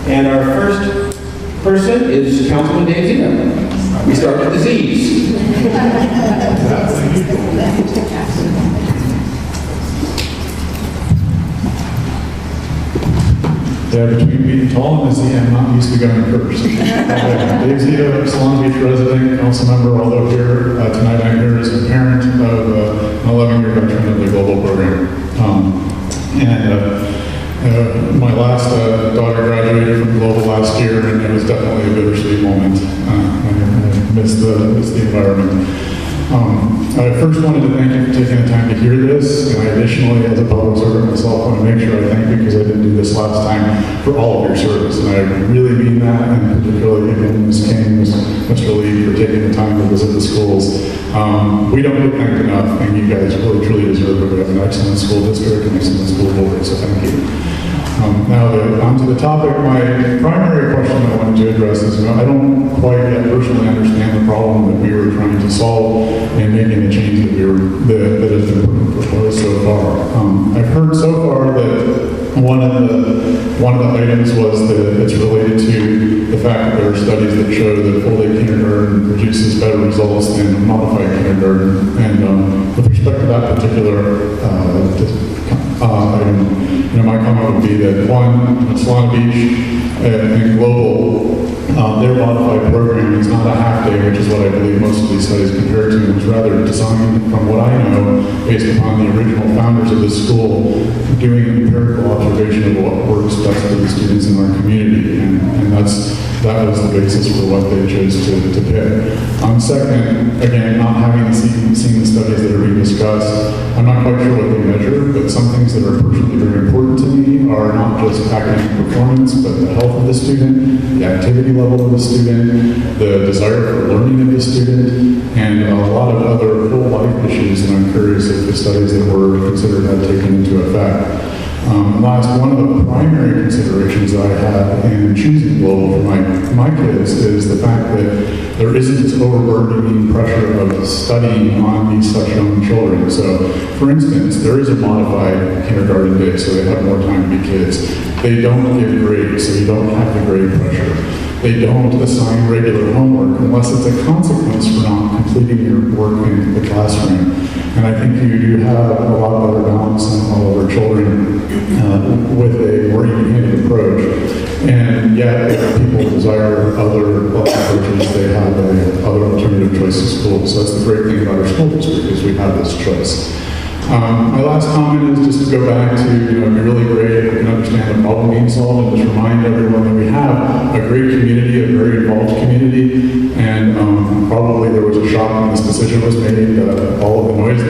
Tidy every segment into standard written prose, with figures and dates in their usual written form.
And our first person is Councilman Dave Zito. We start with the Z's. Yeah, between being tall and a Z, I'm not used to going first. Dave Zito, Solana Beach resident, council member, although here tonight I'm here as a parent of an 11-year veteran of the global program. My last daughter graduated from Global last year, and it was definitely a bittersweet moment. I missed the environment. I first wanted to thank you for taking the time to hear this, and I additionally, as a public servant myself, want to make sure I thank you because I didn't do this last time for all of your service, and I really mean that, and particularly again, Ms. King, Mr. Lee, for taking the time to visit the schools. We don't get thanked enough, and you guys really truly deserve it. We have an excellent school district and excellent school board, so thank you. Now on to the topic, my primary question I wanted to address is, I don't quite yet personally understand the problem that we were trying to solve in making the change that has been proposed so far. I've heard so far that one of the items was that it's related to the fact that there are studies that show that full-day kindergarten produces better results than modified kindergarten. And with respect to that particular item, my comment would be that one, Solana Beach and Global, their modified program is not a half day, which is what I believe most of these studies compare to. It's rather designed, from what I know, based upon the original founders of this school, doing an empirical observation of what works best for the students in our community, and that was the basis for what they chose to pick. Second, again, not having seen the studies that are being discussed, I'm not quite sure what they measure, but some things that are personally very important to me are not just academic performance, but the health of the student, the activity level of the student, the desire for learning of the student, and a lot of other whole life issues, and I'm curious if the studies that were considered have taken into effect. Last, one of the primary considerations that I had in choosing Global for my kids is the fact that there isn't this overburdening pressure of studying on these such young children. So, for instance, there is a modified kindergarten day, so they have more time to be kids. They don't give grades, so you don't have the grade pressure. They don't assign regular homework unless it's a consequence for not completing your work in the classroom. And I think you do have a lot better balance on all of our children with a more even-handed approach. And yet, if people desire other approaches, they have other alternative choices of schools. So that's the great thing about our school district is we have this choice. My last comment is just to go back to, it'd be really great if we can understand the problem being solved and just remind everyone that we have a great community, a very involved community, and probably there was a shock when this decision was made, all of the noise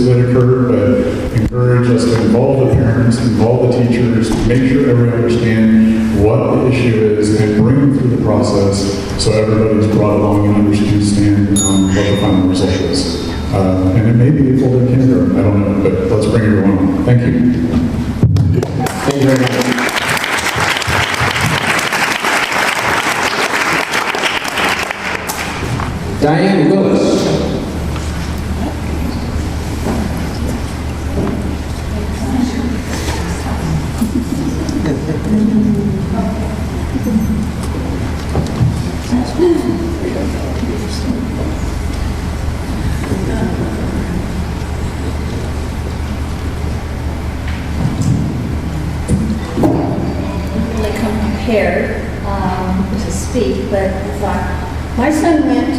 that occurred, but encourage us to involve the parents, involve the teachers, make sure everyone understands what the issue is, and bring them through the process so everybody's brought along and understand what the final result is. And it may be a full-day kindergarten, I don't know, but let's bring everyone on. Thank you. Thank you very much. Diane Willis. Prepared to speak, but in fact, my son went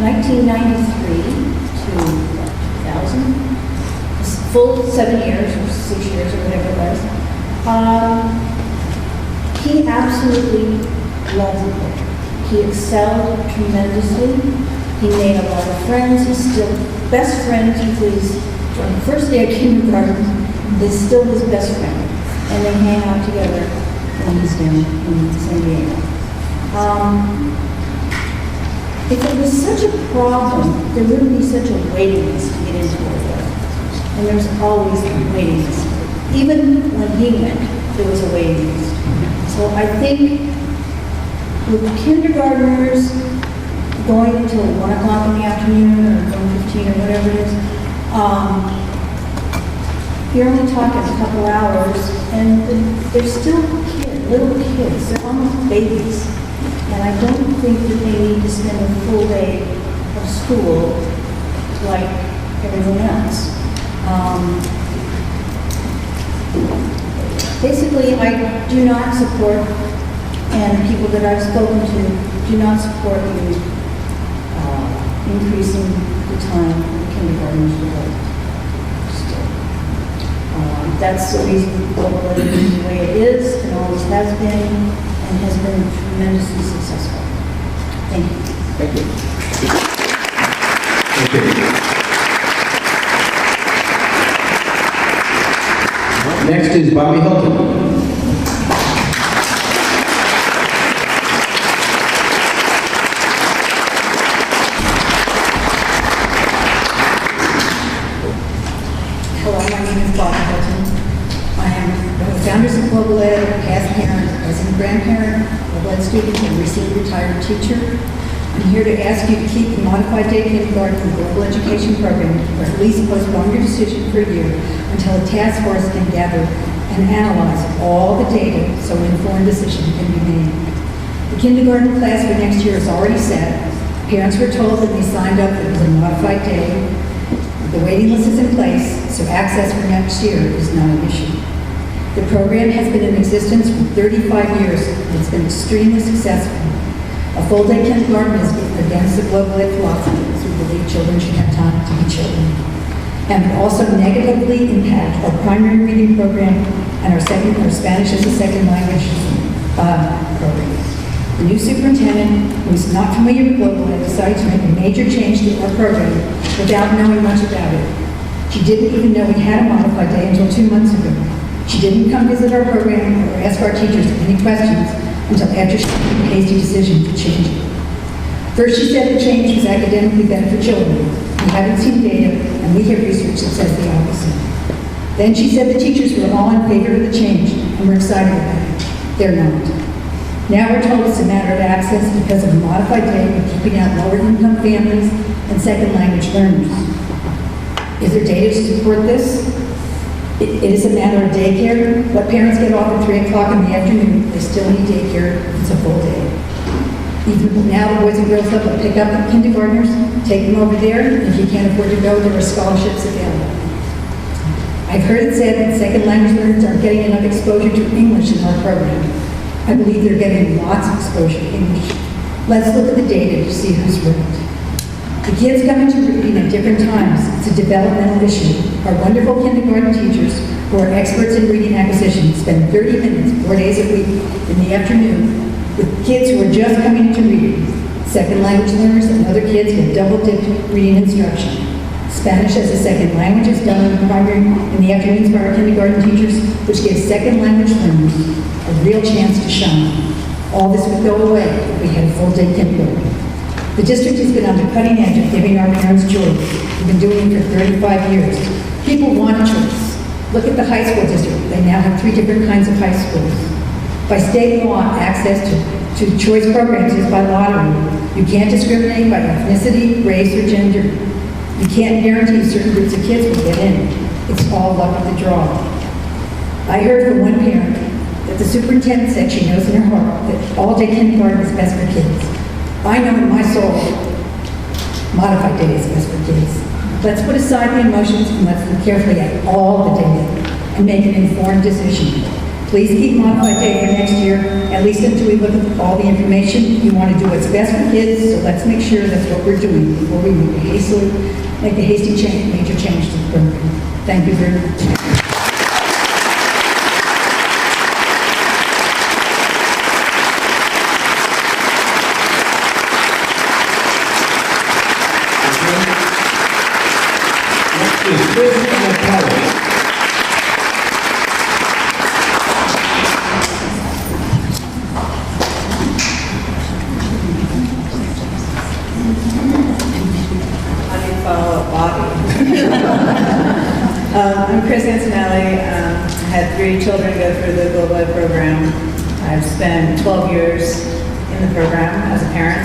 1993 to 2000, full 7 years or 6 years or whatever it was. He absolutely loved it. He excelled tremendously. He made a lot of friends. He's still best friends with his, from the first day of kindergarten, is still his best friend. And they hang out together when he's down in San Diego. If it was such a problem, there wouldn't be such a waiting list to get into it. And there's always a waiting list. Even when he went, there was a waiting list. So I think with kindergartners going until 1 o'clock in the afternoon or 1:15 or whatever it is, you're only talking a couple hours, and the they're still kids, little kids, they're almost babies. And I don't think that they need to spend a full day of school like everyone else. Basically, I do not support, and people that I've spoken to do not support you increasing the time the kindergartners will go. That's the reason global education is the way it is, and always has been, and has been tremendously successful. Thank you. Thank you. Okay. Next is Bobby Hilton. Hello, my name is Bob Hilton. I am one of the founders of Global Ed, a past parent, present grandparent, Global Ed student, and recently retired teacher. I'm here to ask you to keep the modified day kindergarten and global education program, or at least postpone your decision for a year until a task force can gather and analyze all the data so an informed decision can be made. The kindergarten class for next year is already set. Parents were told that they signed up that it was a modified day. The waiting list is in place, so access for next year is not an issue. The program has been in existence for 35 years, and it's been extremely successful. A full-day kindergarten is against the global ed philosophy, because we believe children should have time to be children, and would also negatively impact our primary reading program and our Spanish as a second language program. The new superintendent, who is not familiar with global ed, decided to make a major change to our program without knowing much about it. She didn't even know we had a modified day until 2 months ago. She didn't come visit our program or ask our teachers any questions until after she made a hasty decision to change it. First, she said the change was academically better for children. We haven't seen data, and we have research that says the opposite. Then she said the teachers were all in favor of the change, and we're excited about it. They're not. Now we're told it's a matter of access because of a modified day we're keeping out lower-income families and second language learners. Is there data to support this? It is a matter of daycare. What parents get off at 3 o'clock in the afternoon, they still need daycare. It's a full day. Even now, the Boys and Girls Club will pick up the kindergartners, take them over there, and if you can't afford to go, there are scholarships available. I've heard it said that second language learners aren't getting enough exposure to English in our program. I believe they're getting lots of exposure to English. Let's look at the data to see who's right. The kids come into reading at different times. It's a developmental issue. Our wonderful kindergarten teachers, who are experts in reading acquisition, spend 30 minutes, 4 days a week in the afternoon with kids who are just coming into reading. Second language learners and other kids get double-dipped reading instruction. Spanish as a second language is done in the afternoons by our kindergarten teachers, which gives second language learners a real chance to shine. All this would go away if we had a full-day kindergarten. The district has been on the cutting edge of giving our parents choice. We've been doing it for 35 years. People want choice. Look at the high school district. They now have 3 different kinds of high schools. By state law, access to choice programs is by lottery. You can't discriminate by ethnicity, race, or gender. You can't guarantee certain groups of kids will get in. It's all luck of the draw. I heard from one parent that the superintendent said she knows in her heart that all-day kindergarten is best for kids. I know in my soul, modified day is best for kids. Let's put aside the emotions and let's look carefully at all the data and make an informed decision. Please keep modified day for next year, at least until we look at all the information. You want to do what's best for kids, so let's make sure that's what we're doing before we make a hasty change, major change to the program. Thank you very much. I'm Chris Antonelli. I had 3 children go through the Global Ed program. I've spent 12 years in the program as a parent.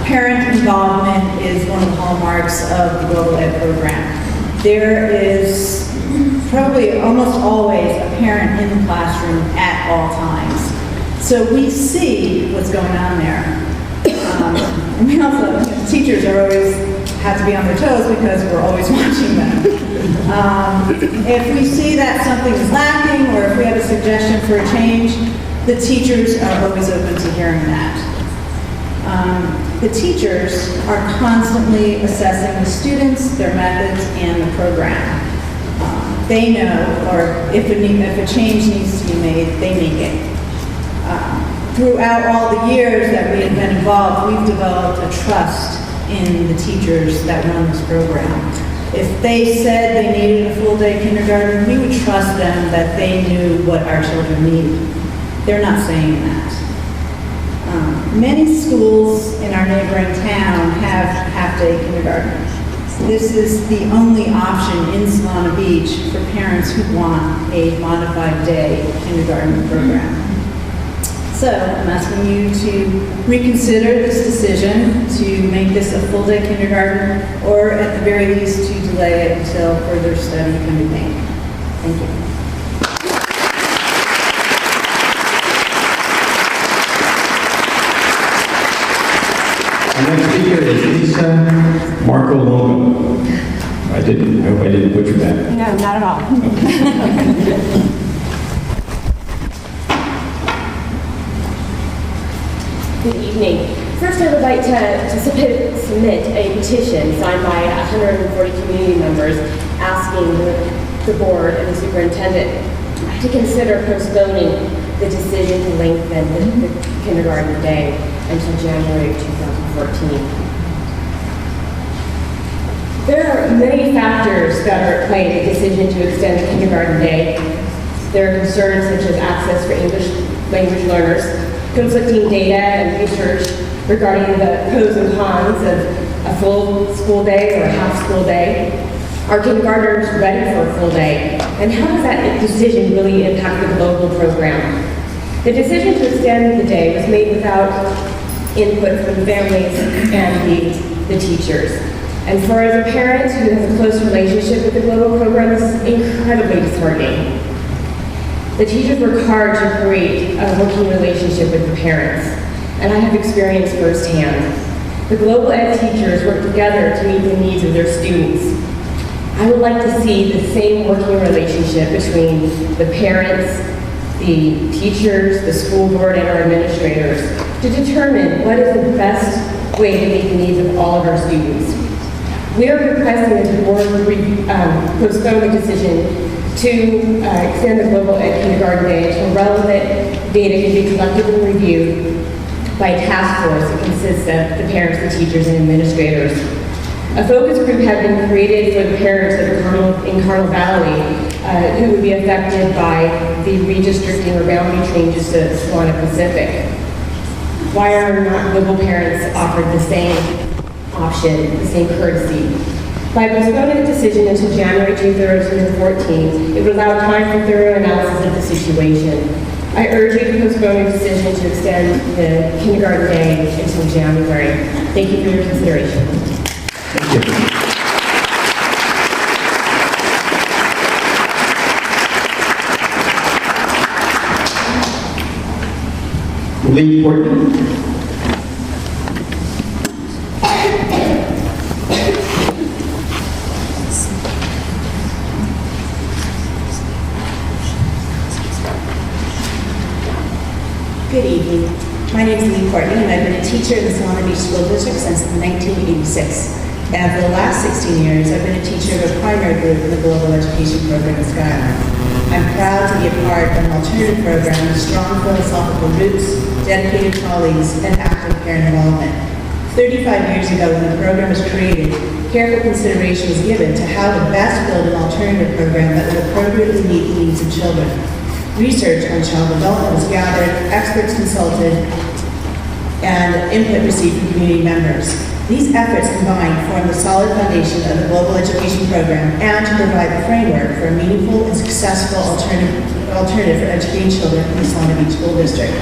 Parent involvement is one of the hallmarks of the Global Ed program. There is probably almost always a parent in the classroom at all times. So we see what's going on there. And we also, teachers are always, have to be on their toes because we're always watching them. If we see that something is lacking, or if we have a suggestion for a change, the teachers are always open to hearing that. The teachers are constantly assessing the students, their methods, and the program. They know, or if a change needs to be made, they make it. Throughout all the years that we have been involved, we've developed a trust in the teachers that run this program. If they said they needed a full-day kindergarten, we would trust them that they knew what our children needed. They're not saying that. Many schools in our neighboring town have half-day kindergarten. This is the only option in Solana Beach for parents who want a modified day kindergarten program. So I'm asking you to reconsider this decision to make this a full-day kindergarten, or at the very least to delay it until further study can be made. Thank you. Our next speaker is Lisa Marco Longo. I hope I didn't butcher that. No, not at all. Good evening. First, I would like to submit a petition signed by 140 community members asking the board and the superintendent to consider postponing the decision to lengthen the kindergarten day until January of 2014. There are many factors that are at play in the decision to extend the kindergarten day. There are concerns such as access for English language learners, conflicting data and research regarding the pros and cons of a full school day or a half school day. Are kindergartners ready for a full day? And how does that decision really impact the global program? The decision to extend the day was made without input from the families and the teachers. And for as a parent who has a close relationship with the global program, this is incredibly disheartening. The teachers work hard to create a working relationship with the parents, and I have experienced firsthand. The global ed teachers work together to meet the needs of their students. I would like to see the same working relationship between the parents, the teachers, the school board, and our administrators to determine what is the best way to meet the needs of all of our students. We are requesting that the board postpone the decision to extend the global ed kindergarten day until relevant data can be collected and reviewed by a task force that consists of the parents, the teachers, and administrators. A focus group had been created for the parents in Carmel Valley who would be affected by the redistricting or boundary changes to Solana Pacific. Why are not global parents offered the same option, the same courtesy? By postponing the decision until January 2014, it would allow time for thorough analysis of the situation. I urge you to postpone your decision to extend the kindergarten day until January. Thank you for your consideration. Thank you. Lee Portman. Good evening. My name is Lee Courtney, and I've been a teacher in the Solana Beach School District since 1986. And for the last 16 years, I've been a teacher of a primary group in the Global Education Program at Skyline. I'm proud to be a part of an alternative program with strong philosophical roots, dedicated colleagues, and active parent involvement. 35 years ago, when the program was created, careful consideration was given to how to best build an alternative program that would appropriately meet the needs of children. Research on child development was gathered, experts consulted, and input received from community members. These efforts combined form the solid foundation of the Global Education Program and to provide the framework for a meaningful and successful alternative for educating children in the Solana Beach School District.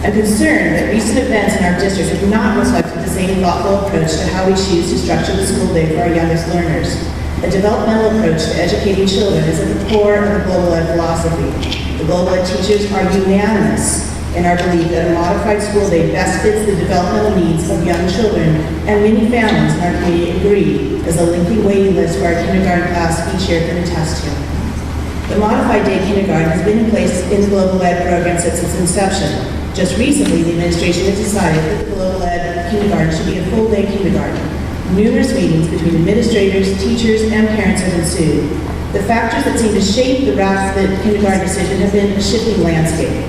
I'm concerned that recent events in our district have not reflected the same thoughtful approach to how we choose to structure the school day for our youngest learners. A developmental approach to educating children is at the core of the global ed philosophy. The global ed teachers are unanimous in our belief that a modified school day best fits the developmental needs of young children, and many families in our community agree, as a lengthy waiting list for our kindergarten class each year can attest to. The modified day kindergarten has been in place in the global ed program since its inception. Just recently, the administration has decided that the global ed kindergarten should be a full-day kindergarten. Numerous meetings between administrators, teachers, and parents have ensued. The factors that seem to shape the rapid kindergarten decision have been a shifting landscape.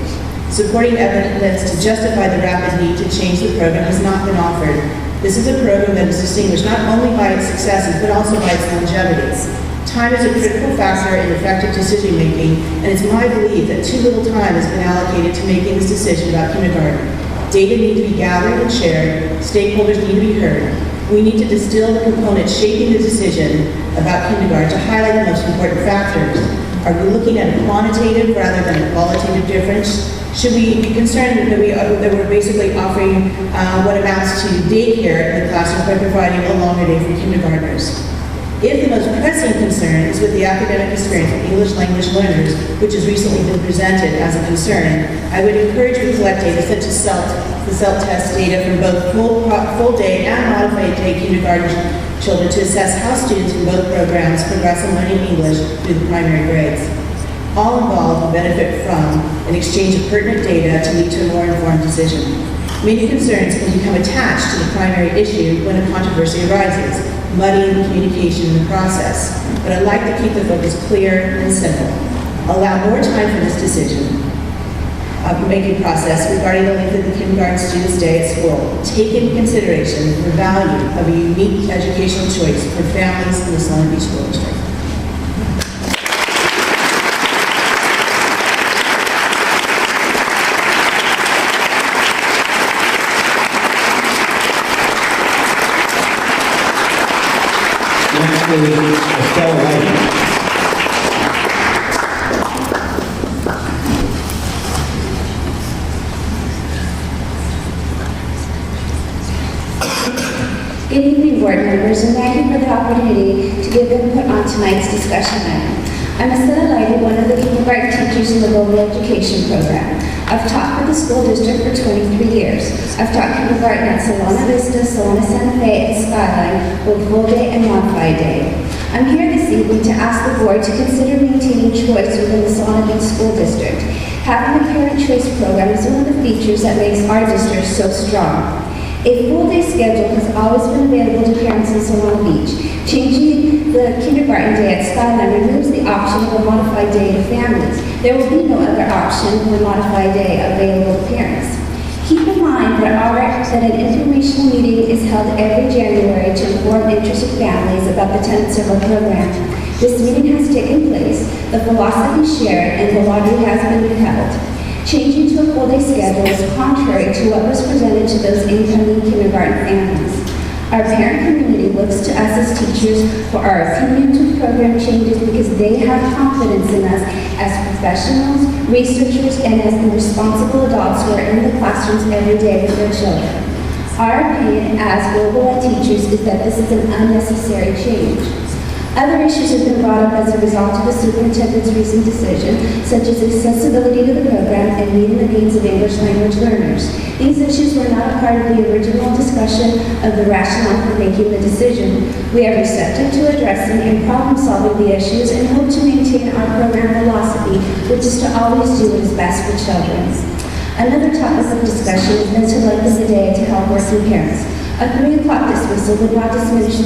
Supporting evidence to justify the rapid need to change the program has not been offered. This is a program that is distinguished not only by its successes, but also by its longevity. Time is a critical factor in effective decision-making, and it's my belief that too little time has been allocated to making this decision about kindergarten. Data need to be gathered and shared. Stakeholders need to be heard. We need to distill the components shaping the decision about kindergarten to highlight the most important factors. Are we looking at a quantitative rather than a qualitative difference? Should we be concerned that we're basically offering what amounts to daycare in the classroom by providing a longer day for kindergartners? If the most pressing concern is with the academic experience of English language learners, which has recently been presented as a concern, I would encourage you to collect data such as the self-test data from both full day and modified day kindergarten children to assess how students in both programs progress in learning English through the primary grades. All involved will benefit from an exchange of pertinent data to lead to a more informed decision. Many concerns can become attached to the primary issue when a controversy arises, muddying the communication in the process. But I'd like to keep the focus clear and simple. Allow more time for this decision-making process regarding the length of the kindergarten student's day at school. Take into consideration the value of a unique educational choice for families in the Solana Beach School District. Skyline. Good evening, board members, and thank you for the opportunity to give input on tonight's discussion item. I'm Estella Lighty, one of the kindergarten teachers in the global education program. I've taught for the school district for 23 years. I've taught kindergarten at Solana Vista, Solana Santa Fe, and Skyline, both full day and modified day. I'm here this evening to ask the board to consider maintaining choice within the Solana Beach School District. Having a parent choice program is one of the features that makes our district so strong. A full-day schedule has always been available to parents in Solana Beach. Changing the kindergarten day at Skyline removes the option of a modified day to families. There will be no other option for a modified day available to parents. Keep in mind that an informational meeting is held every January to inform interested families about the tenets of our program. This meeting has taken place, the philosophy shared, and the lottery has been held. Changing to a full-day schedule is contrary to what was presented to those incoming kindergarten families. Our parent community looks to us as teachers for our opinion to program changes because they have confidence in us as professionals, researchers, and as the responsible adults who are in the classrooms every day with their children. Our opinion as global ed teachers is that this is an unnecessary change. Other issues have been brought up as a result of the superintendent's recent decision, such as accessibility to the program and meeting the needs of English language learners. These issues were not a part of the original discussion of the rationale for making the decision. We are receptive to addressing and problem-solving the issues and hope to maintain our program philosophy, which is to always do what is best for children. Another topic of discussion is mental length of the day to help working parents. A 3 o'clock dismissal would not diminish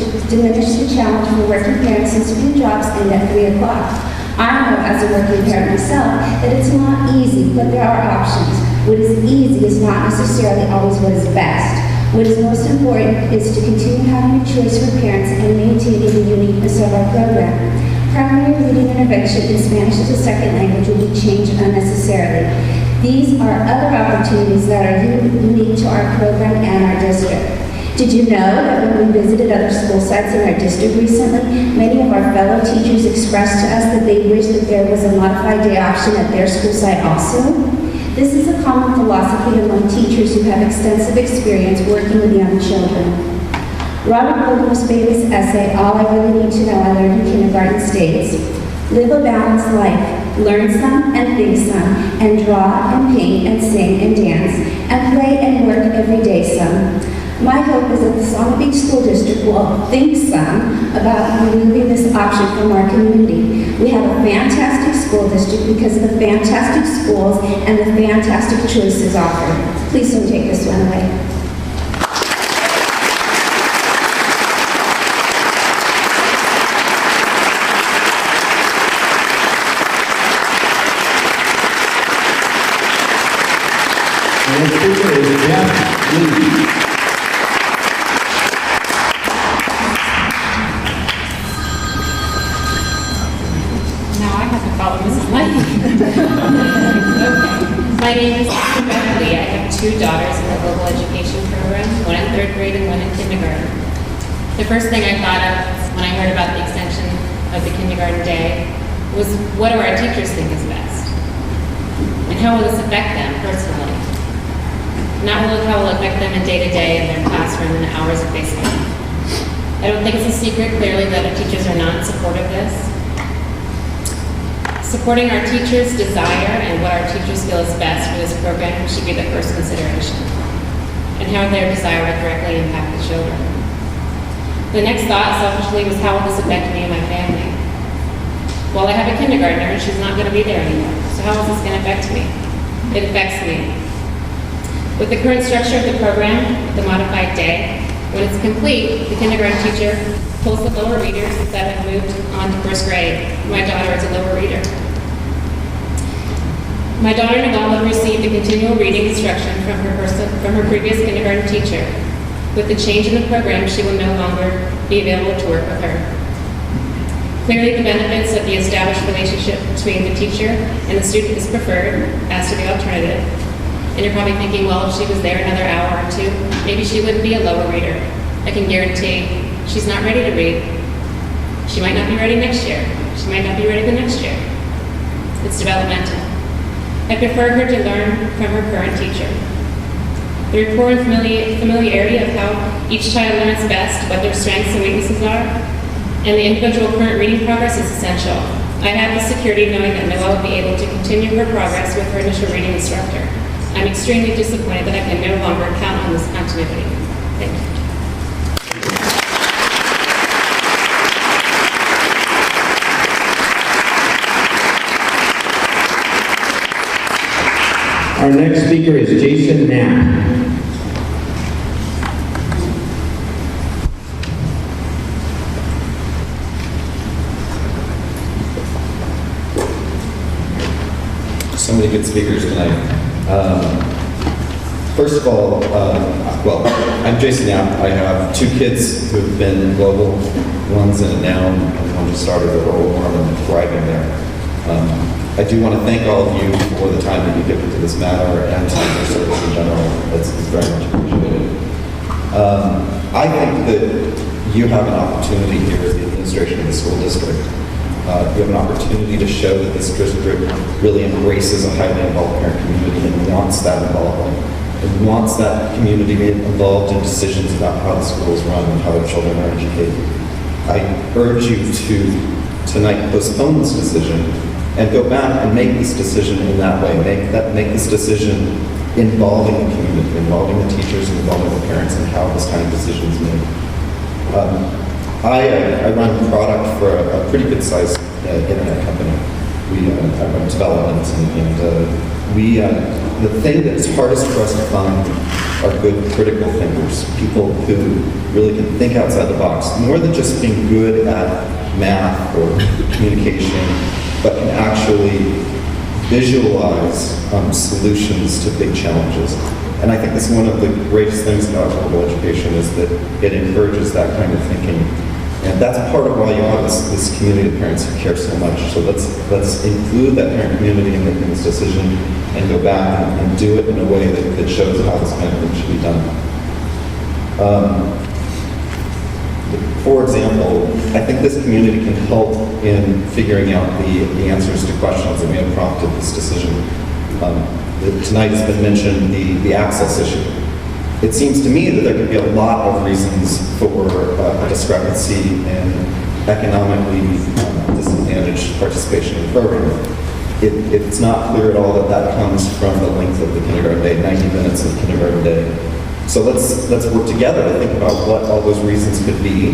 the challenge for working parents since few jobs end at 3 o'clock. I know as a working parent myself that it's not easy, but there are options. What is easy is not necessarily always what is best. What is most important is to continue having a choice for parents and maintaining the uniqueness of our program. Primary reading intervention in Spanish as a second language will be changed unnecessarily. These are other opportunities that are unique to our program and our district. Did you know that when we visited other school sites in our district recently, many of our fellow teachers expressed to us that they wish that there was a modified day option at their school site also? This is a common philosophy among teachers who have extensive experience working with young children. Robert Williams Bailey's essay, All I Really Need to Know I Learned in Kindergarten states, live a balanced life, learn some and think some, and draw and paint and sing and dance, and play and work every day some. My hope is that the Solana Beach School District will think some about removing this option from our community. We have a fantastic school district because of the fantastic schools and the fantastic choices offered. Please don't take this one away. The next speaker is Jeff Lee. Now I have to follow Mrs. Lane. Okay. My name is Dr. Beth Lee. I have two daughters in the global education program, one in third grade and one in kindergarten. The first thing I thought of when I heard about the extension of the kindergarten day was, what do our teachers think is best? And how will this affect them personally? Not really how it will affect them in day-to-day in their classroom and the hours that they spend. I don't think it's a secret, clearly, that our teachers are not in support of this. Supporting our teachers' desire and what our teachers feel is best for this program should be the first consideration, and how their desire will directly impact the children. The next thought, selfishly, was how will this affect me and my family? Well, I have a kindergartner, and she's not going to be there anymore, so how is this going to affect me? It affects me. With the current structure of the program, the modified day, when it's complete, the kindergarten teacher pulls the lower readers that have moved on to first grade. My daughter is a lower reader. My daughter Nicole received a continual reading instruction from her previous kindergarten teacher. With the change in the program, she will no longer be available to work with her. Clearly, the benefits of the established relationship between the teacher and the student is preferred as to the alternative. And you're probably thinking, well, if she was there another hour or two, maybe she wouldn't be a lower reader. I can guarantee she's not ready to read. She might not be ready next year. She might not be ready the next year. It's developmental. I prefer her to learn from her current teacher. The rapport and familiarity of how each child learns best, what their strengths and weaknesses are, and the individual current reading progress is essential. I have the security knowing that Noelle will be able to continue her progress with her initial reading instructor. I'm extremely disappointed that I can no longer count on this continuity. Thank you. Our next speaker is Jason Knapp. So many good speakers tonight. First of all, I'm Jason Knapp. I have two kids who've been global, one's in it now, and one just started a role warm and thriving there. I do want to thank all of you for the time that you give to this matter and time for service in general. It's very much appreciated. I think that you have an opportunity here as the administration of the school district. You have an opportunity to show that this district really embraces a highly involved parent community and wants that involvement. It wants that community to be involved in decisions about how the schools run and how their children are educated. I urge you to tonight postpone this decision and go back and make this decision in that way. Make this decision involving the community, involving the teachers, involving the parents, and how this kind of decision is made. I run product for a pretty good sized internet company. I run development, and the thing that's hardest for us to find are good critical thinkers, people who really can think outside the box, more than just being good at math or communication, but can actually visualize solutions to big challenges. And I think that's one of the greatest things about global education is that it encourages that kind of thinking. And that's part of why you have this community of parents who care so much. So let's include that parent community in making this decision and go back and do it in a way that shows how this kind of thing should be done. For example, I think this community can help in figuring out the answers to questions that may have prompted this decision. Tonight has been mentioned the access issue. It seems to me that there could be a lot of reasons for a discrepancy in economically disadvantaged participation in the program. It's not clear at all that that comes from the length of the kindergarten day, 90 minutes of kindergarten day. So let's work together to think about what all those reasons could be,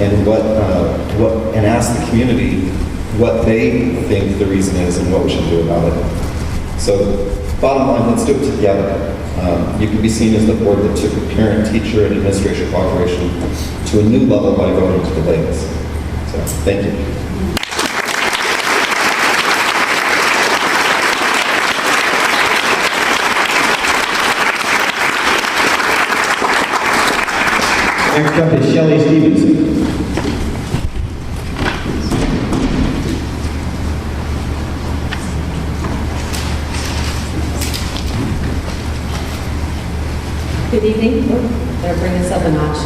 and and ask the community what they think the reason is and what we should do about it. So bottom line, let's do it together. You can be seen as the board that took the parent, teacher, and administration cooperation to a new level by voting to delay this. So thank you. Next up is Shelley Stevenson. Good evening. Better bring this up a notch.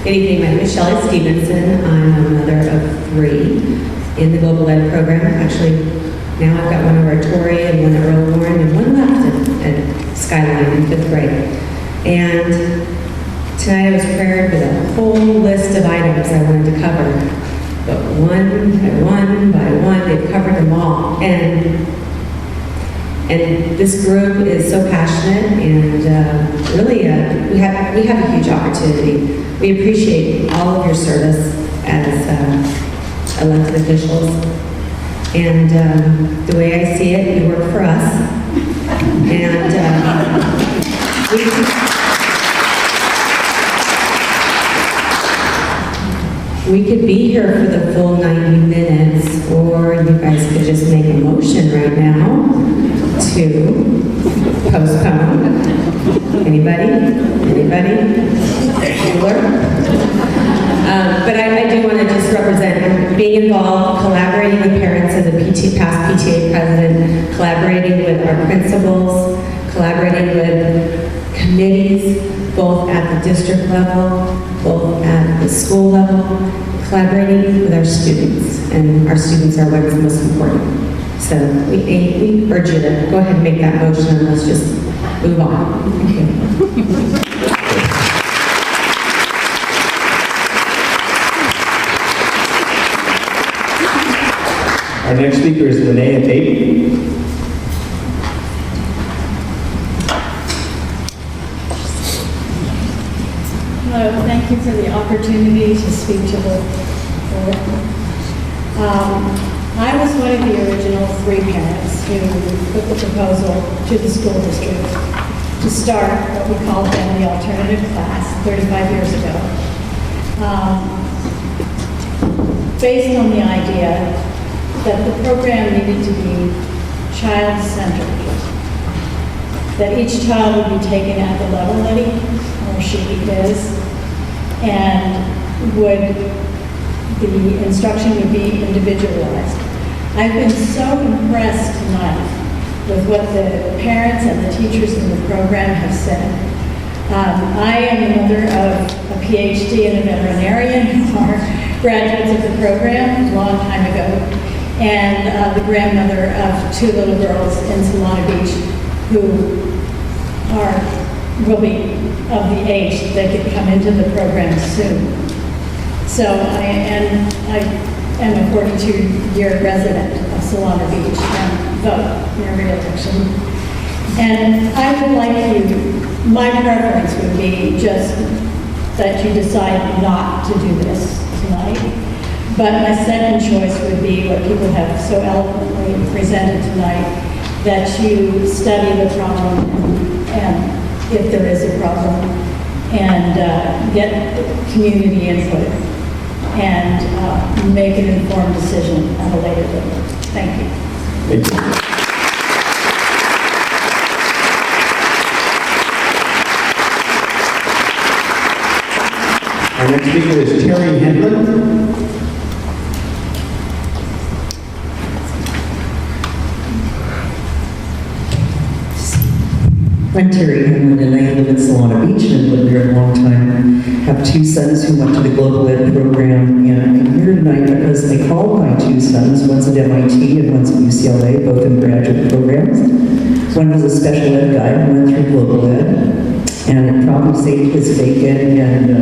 Good evening. My name is Shelley Stevenson. I'm a mother of 3 in the Global Ed program. Actually, now I've got one at Torrey and one at Earl Warren and one left at Skyline in 5th grade. And tonight I was prepared with a whole list of items I wanted to cover. But one by one, they've covered them all. And this group is so passionate, and really we have a huge opportunity. We appreciate all of your service as elected officials. And the way I see it, you work for us. And we could be here for the full 90 minutes, or you guys could just make a motion right now to postpone. Anybody? But I do want to just represent being involved, collaborating with parents as a past PTA president, collaborating with our principals, collaborating with committees, both at the district level, both at the school level, collaborating with our students, and our students are what's most important. So we urge you to go ahead and make that motion, and let's just move on. Thank you. Our next speaker is Linnea Tate. Hello, thank you for the opportunity to speak to the board. I was one of the original 3 parents who put the proposal to the school district to start what we called then the alternative class 35 years ago. Based on the idea that the program needed to be child-centered, that each child would be taken at the level that he or she is, and the instruction would be individualized. I've been so impressed tonight with what the parents and the teachers in the program have said. I am the mother of a PhD and a veterinarian who are graduates of the program a long time ago, and the grandmother of 2 little girls in Solana Beach who will be of the age that could come into the program soon. So I am a 42-year resident of Solana Beach and vote in every election. And I would like my preference would be just that you decide not to do this tonight. But my second choice would be what people have so eloquently presented tonight, that you study the problem and if there is a problem, and get community input and make an informed decision at a later date. Thank you. Thank you. Our next speaker is Terry Hendlin. I'm Terry Hamlin, and I live in Solana Beach and lived there a long time. Have 2 sons who went to the Global Ed program, and I'm here tonight because I called my 2 sons, one's at MIT and one's at UCLA, both in graduate programs. One was a special ed guy who went through global ed, and it probably saved his bacon, and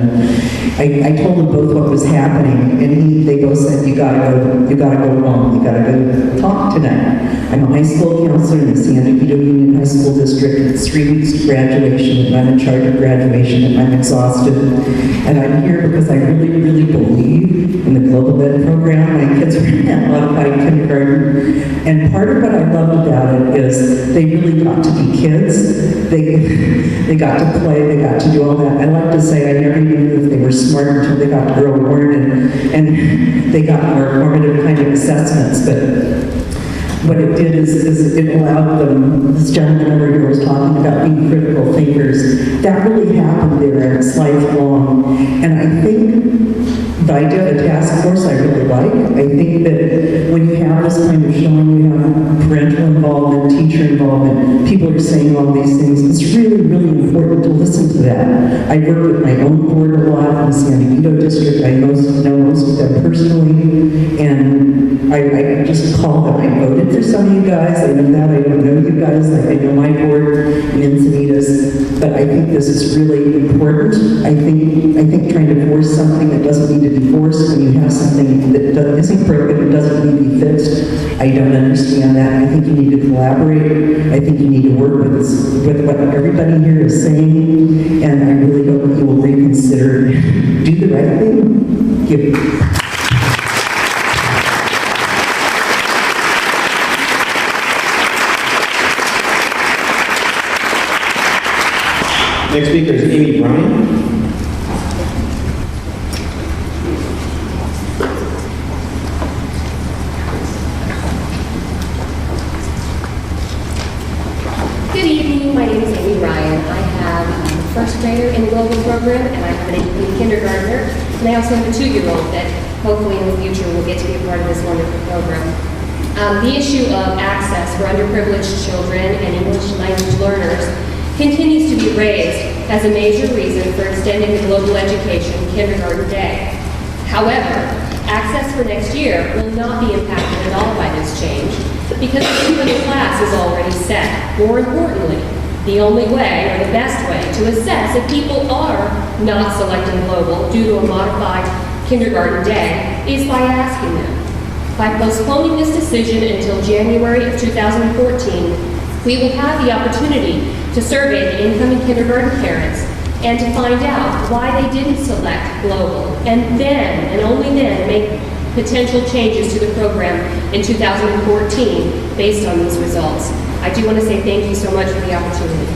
I told them both what was happening, and they both said, you gotta go home, you gotta go talk tonight. I'm a high school counselor in the San Diego Union High School District. It's 3 weeks to graduation, and I'm in charge of graduation, and I'm exhausted. And I'm here because I really, really believe in the global ed program. My kids are in modified kindergarten, and part of what I loved about it is they really got to be kids. They got to play, they got to do all that. I like to say I never even knew if they were smart until they got real bored and they got more formative kind of assessments. But what it did is it allowed them, this gentleman over here was talking about being critical thinkers. That really happened there, and it's lifelong. And I think the idea of a task force I really like. I think that when you have this kind of showing, you have parental involvement, teacher involvement, people are saying all these things, it's really, really important to listen to that. I work with my own board a lot in the San Diego district. I know most of them personally, and I just call them. I voted for some of you guys. I know that. I don't know you guys. I know my board in Encinitas, but I think this is really important. I think trying to force something that doesn't need to be forced when you have something that isn't broken and doesn't need to be fixed, I don't understand that. I think you need to collaborate. I think you need to work with what everybody here is saying, and I really hope you will reconsider, do the right thing. Give. Next speaker is Amy Bryan. Good evening, my name is Amy Ryan. I have a first grader in the global program, and I have an kindergartner, and I also have a 2-year-old that hopefully in the future will get to be a part of this wonderful program. The issue of access for underprivileged children and English language learners continues to be raised as a major reason for extending the global education kindergarten day. However, access for next year will not be impacted at all by this change because the incoming class is already set. More importantly, the only way or the best way to assess if people are not selecting global due to a modified kindergarten day is by asking them. By postponing this decision until January of 2014, we will have the opportunity to survey the incoming kindergarten parents and to find out why they didn't select global, and then, and only then, make potential changes to the program in 2014 based on these results. I do want to say thank you so much for the opportunity.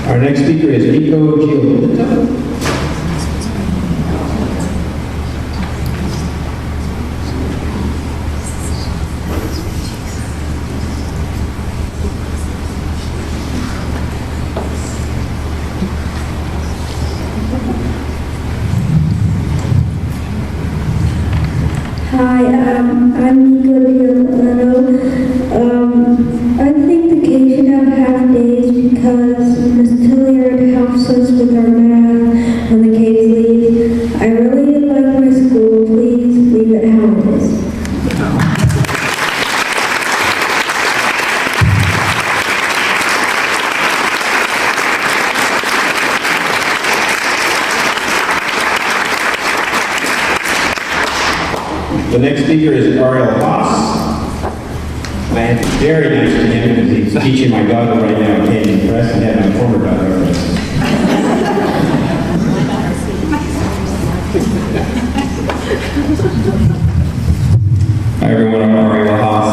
Our next speaker is Nico Giolito. Hi, I'm Nico Giolito. I think the K should have half days because Ms. Tilliard helps us with our math when the K's leave. I really like my school. Please leave it how it is. The next speaker is Ariel Haas. And it's very nice to him because he's teaching my daughter right now in Canyon Press and had my former daughter press. Hi everyone, I'm Ariel Haas.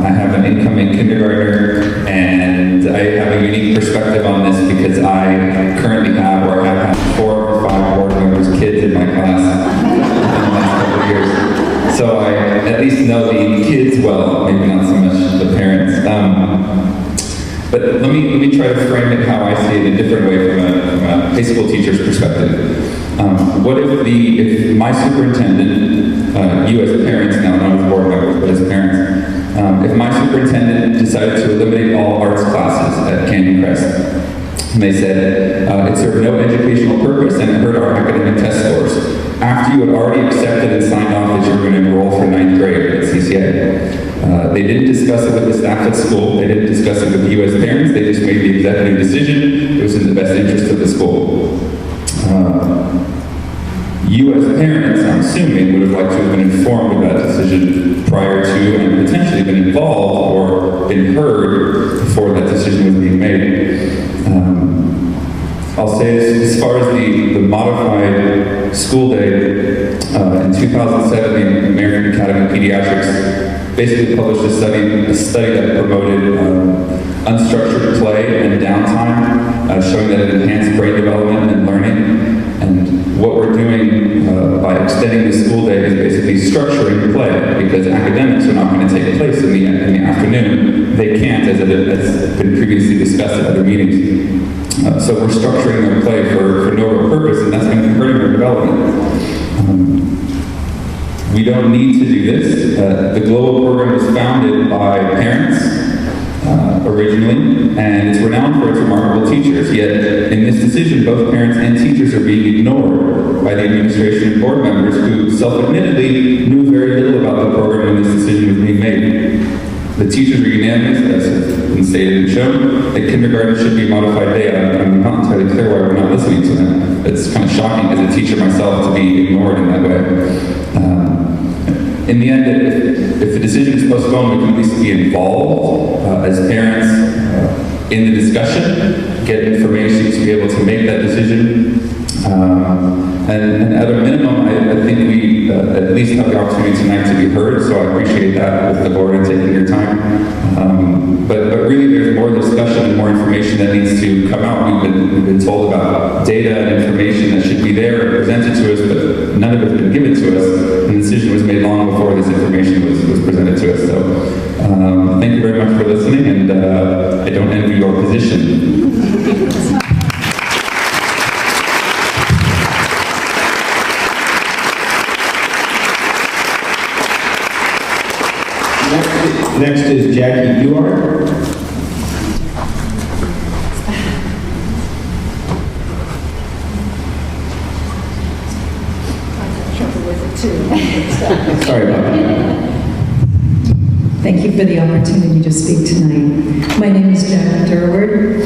I have an incoming kindergartner, and I have a unique perspective on this because I currently have, or have had 4 or 5 board members, kids in my class in the last couple of years. So I at least know the kids well, maybe not so much the parents. But let me try to frame it how I see it a different way from a high school teacher's perspective. What if my superintendent, you as parents, now not as board members, but as parents, if my superintendent decided to eliminate all arts classes at Canyon Crest, And they said, it served no educational purpose and it hurt our academic test scores. After you had already accepted and signed off that you were going to enroll for 9th grade at CCA. They didn't discuss it with the staff at school. They didn't discuss it with you as parents. They just made the executive decision. It was in the best interest of the school. You as parents, I'm assuming, would have liked to have been informed of that decision prior to and potentially been involved or been heard before that decision was being made. I'll say this, as far as the modified school day, in 2007, the American Academy of Pediatrics basically published a study that promoted unstructured play and downtime, showing that it enhanced brain development and learning. And what we're doing by extending the school day is basically structuring play, because academics are not going to take place in the afternoon. They can't, as has been previously discussed at other meetings. So we're structuring their play for no real purpose, and that's going to be hurting their development. We don't need to do this. The Global program was founded by parents originally, and it's renowned for its remarkable teachers. Yet, in this decision, both parents and teachers are being ignored by the administration and board members who self-admittedly knew very little about the program when this decision was being made. The teachers are unanimous, as has been stated and shown, that kindergarten should be a modified day. I'm not entirely clear why we're not listening to them. It's kind of shocking as a teacher myself to be ignored in that way. In the end, if the decision is postponed, we can at least be involved as parents in the discussion, get information to be able to make that decision. And at a minimum, I think we at least have the opportunity tonight to be heard, so I appreciate that with the board and taking your time. But really there's more discussion and more information that needs to come out. We've been told about data and information that should be there and presented to us, but none of it has been given to us, and the decision was made long before this information was presented to us. So thank you very much for listening, and I don't envy your position. Next is Jackie Ewart. Sorry about that. Thank you for the opportunity to speak tonight. My name is Jackie Durward.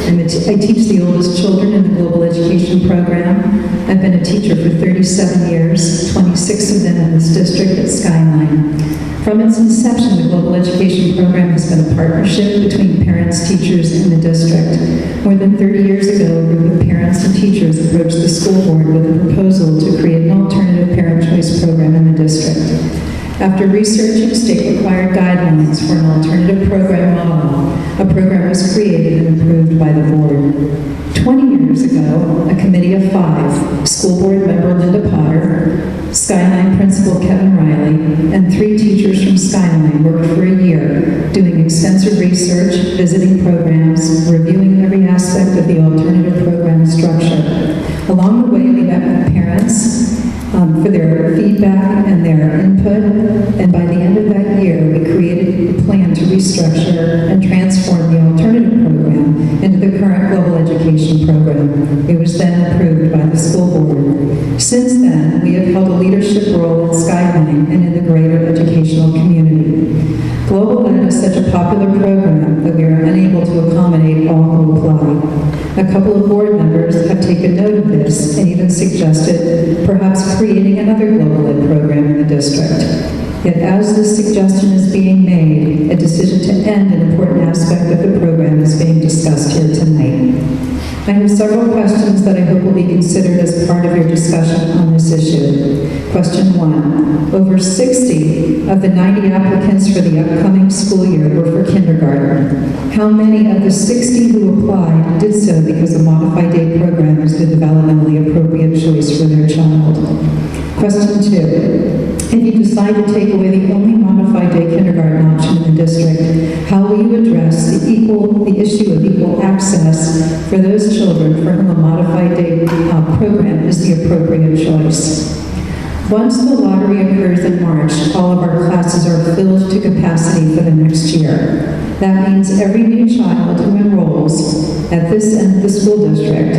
I teach the oldest children in the Global Education Program. I've been a teacher for 37 years, 26 of them in this district at Skyline. From its inception, the Global Education Program has been a partnership between parents, teachers, and the district. More than 30 years ago, a group of parents and teachers approached the school board with a proposal to create an alternative parent choice program in the district. After researching state-required guidelines for an alternative program model, a program was created and approved by the board. 20 years ago, a committee of 5, school board member Linda Potter, Skyline principal Kevin Riley, and 3 teachers from Skyline worked for a year, doing extensive research, visiting programs, reviewing every aspect of the alternative program structure. Along the way, we met with parents, for their feedback and their input, and by the end of that year, we created a plan to restructure and transform the alternative program into the current Global Education Program. It was then approved by the school board. Since then, we have held a leadership role at Skyline and in the greater educational community. Global Ed is such a popular program that we are unable to accommodate all who apply. A couple of board members have taken note of this and even suggested perhaps creating another Global Ed program in the district. Yet as this suggestion is being made, a decision to end an important aspect of the program is being discussed here tonight. I have several questions that I hope will be considered as part of your discussion on this issue. Question 1. Over 60 of the 90 applicants for the upcoming school year were for kindergarten. How many of the 60 who applied did so because a modified day program is the developmentally appropriate choice for their child? Question 2. If you decide to take away the only modified day kindergarten option in the district, how will you address the issue of equal access for those children for whom a modified day program is the appropriate choice? Once the lottery occurs in March, all of our classes are filled to capacity for the next year. That means every new child who enrolls at this end of the school district,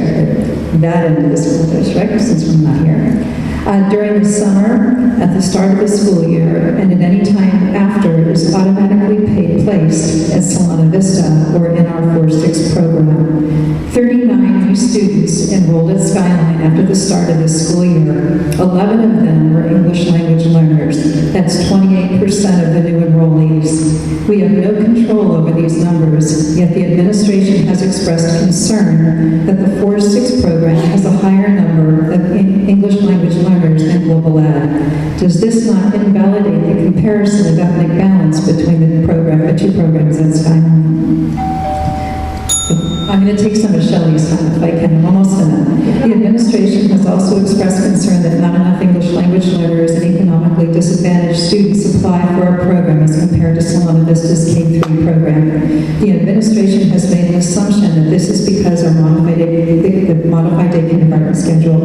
that end of the school district, since we're not here, during the summer, at the start of the school year, and at any time after, is automatically placed at Solana Vista or in our 4-6 program. 39 new students enrolled at Skyline after the start of the school year. 11 of them were English language learners. That's 28% of the new enrollees. We have no control over these numbers, yet the administration has expressed concern that the 4-6 program has a higher number of English language learners than global ed. Does this not invalidate the comparison of ethnic balance between the two programs at Skyline? I'm going to take some of Shelley's time if I can, I'm almost done. The administration has also expressed concern that not enough English language learners and economically disadvantaged students apply for our program as compared to Solana Vista's K-3 program. The administration has made an assumption that this is because our modified day kindergarten schedule.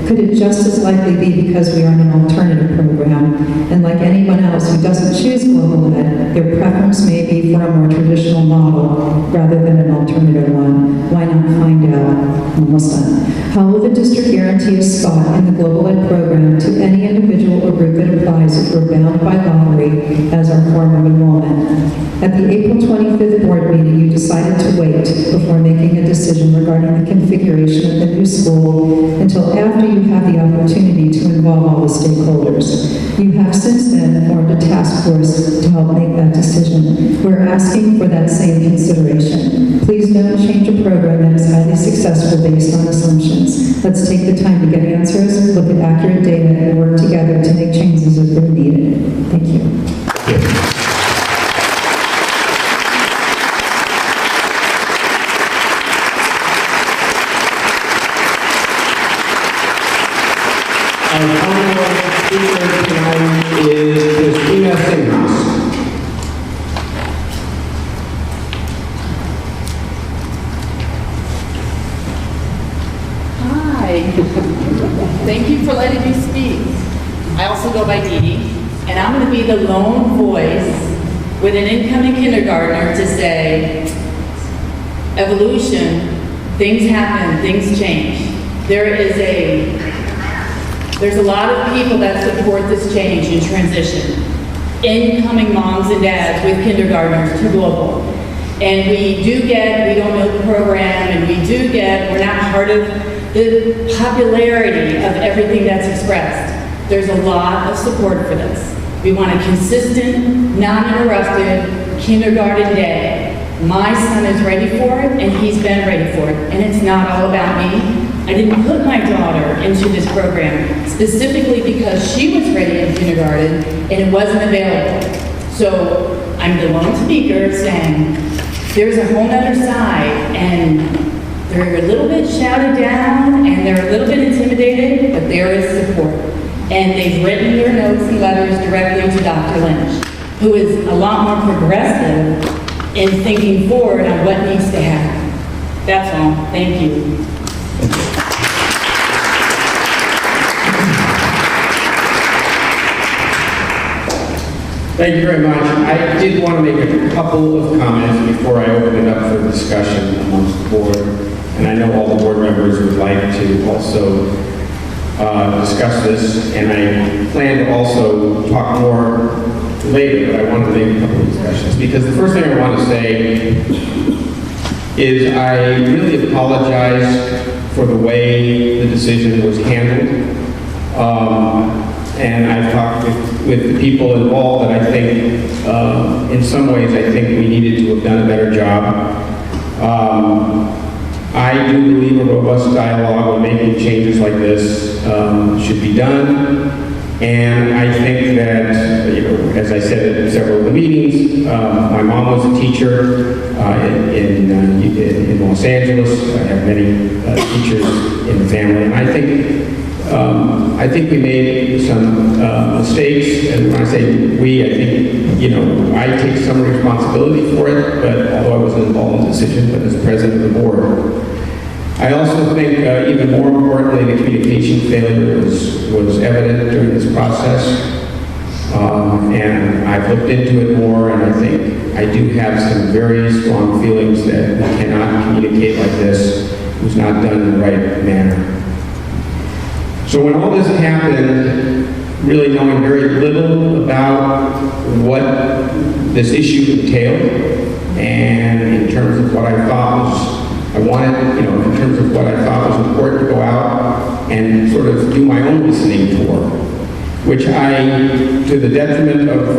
Could it just as likely be because we are in an alternative program? And like anyone else who doesn't choose global ed, their preference may be for a more traditional model rather than an alternative one. Why not find out? Almost done. How will the district guarantee a spot in the global ed program to any individual or group that applies if we're bound by lottery as our form of enrollment? At the April 25th board meeting, you decided to wait before making a decision regarding the configuration of the new school until after you have the opportunity to involve all the stakeholders. You have since then formed a task force to help make that decision. We're asking for that same consideration. Please don't change a program that is highly successful based on assumptions. Let's take the time to get answers, look at accurate data, and work together to make changes if they're needed. Thank you. Our final speaker tonight is Christina Singhouse. Thank you for letting me speak. I also go by Dee Dee, and I'm going to be the lone voice with an incoming kindergartner to say, evolution, things happen, things change. There's a lot of people that support this change and transition. Incoming moms and dads with kindergartners to global. And we don't know the program, and we're not part of the popularity of everything that's expressed. There's a lot of support for this. We want a consistent, non-interrupted kindergarten day. My son is ready for it, and he's been ready for it. And it's not all about me. I didn't put my daughter into this program specifically because she was ready in kindergarten and it wasn't available. So I'm the lone speaker saying there's a whole other side, and they're a little bit shouted down and they're a little bit intimidated, but there is support. And they've written their notes and letters directly to Dr. Lynch, who is a lot more progressive in thinking forward on what needs to happen. That's all. Thank you. Thank you very much. I did want to make a couple of comments before I open it up for discussion amongst the board. And I know all the board members would like to also discuss this, and I plan to also talk more later, but I want to make a couple of discussions. Because the first thing I want to say is I really apologize for the way the decision was handled. And I've talked with the people involved, and I think, in some ways, I think we needed to have done a better job. I do believe a robust dialogue when making changes like this should be done. And I think that, as I said at several of the meetings, my mom was a teacher in Los Angeles. I have many teachers in the family, and I think we made some mistakes, and when I say we, I think, I take some responsibility for it, but although I wasn't involved in the decision, but as president of the board. I also think even more importantly, the communication failure was evident during this process. And I've looked into it more, and I think I do have some very strong feelings that we cannot communicate like this. It was not done in the right manner. So when all this happened, really knowing very little about what this issue entailed, and in terms of what I thought was, in terms of what I thought was important to go out and sort of do my own listening tour, which to the detriment of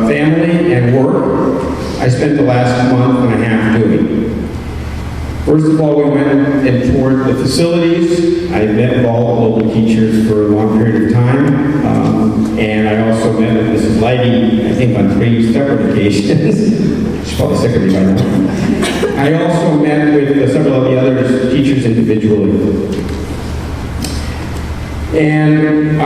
family and work, I spent the last month and a half doing. First of all, we went and toured the facilities. I met with all the local teachers for a long period of time. And I also met with Mrs. Lighty, I think on 3 separate occasions. She's probably sick of me by now. I also met with several of the other teachers individually. And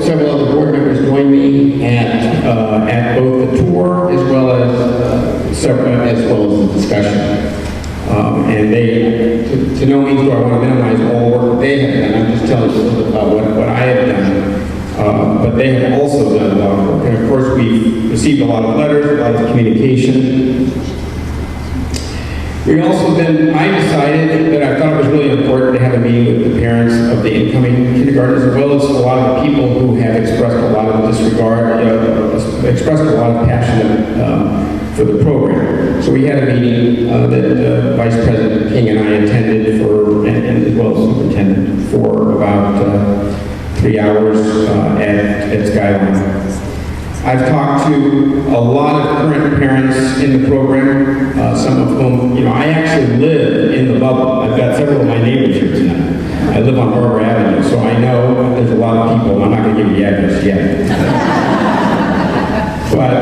several other board members joined me at both the tour as well as the discussion. And to no means do I want to minimize all the work they have done. I'm just telling you a little bit about what I have done. But they have also done a lot of work. And of course, we've received a lot of letters, a lot of communication. I decided that I thought it was really important to have a meeting with the parents of the incoming kindergartners, as well as a lot of the people who have expressed a lot of disregard, expressed a lot of passion for the program. So we had a meeting that Vice President King and I attended and as well as Superintendent for about 3 hours at Skyline. I've talked to a lot of current parents in the program, some of whom, I actually live in the bubble. I've got several of my neighbors here tonight. I live on Barbara Avenue, so I know there's a lot of people. I'm not going to give you the address yet. But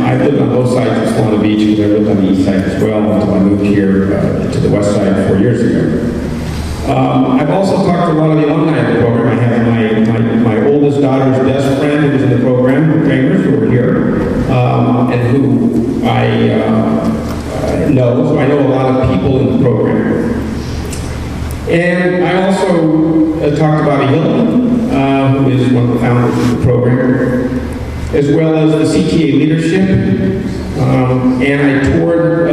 I've lived on both sides of Solana Beach, because I lived on the east side as well until I moved here to the west side 4 years ago. I've also talked to a lot of the alumni of the program. I have my oldest daughter's best friend who was in the program, Kramers, who are here, and who I know. So I know a lot of people in the program. And I also talked to Bobby Hill, who is one of the founders of the program, as well as the CTA leadership. And I toured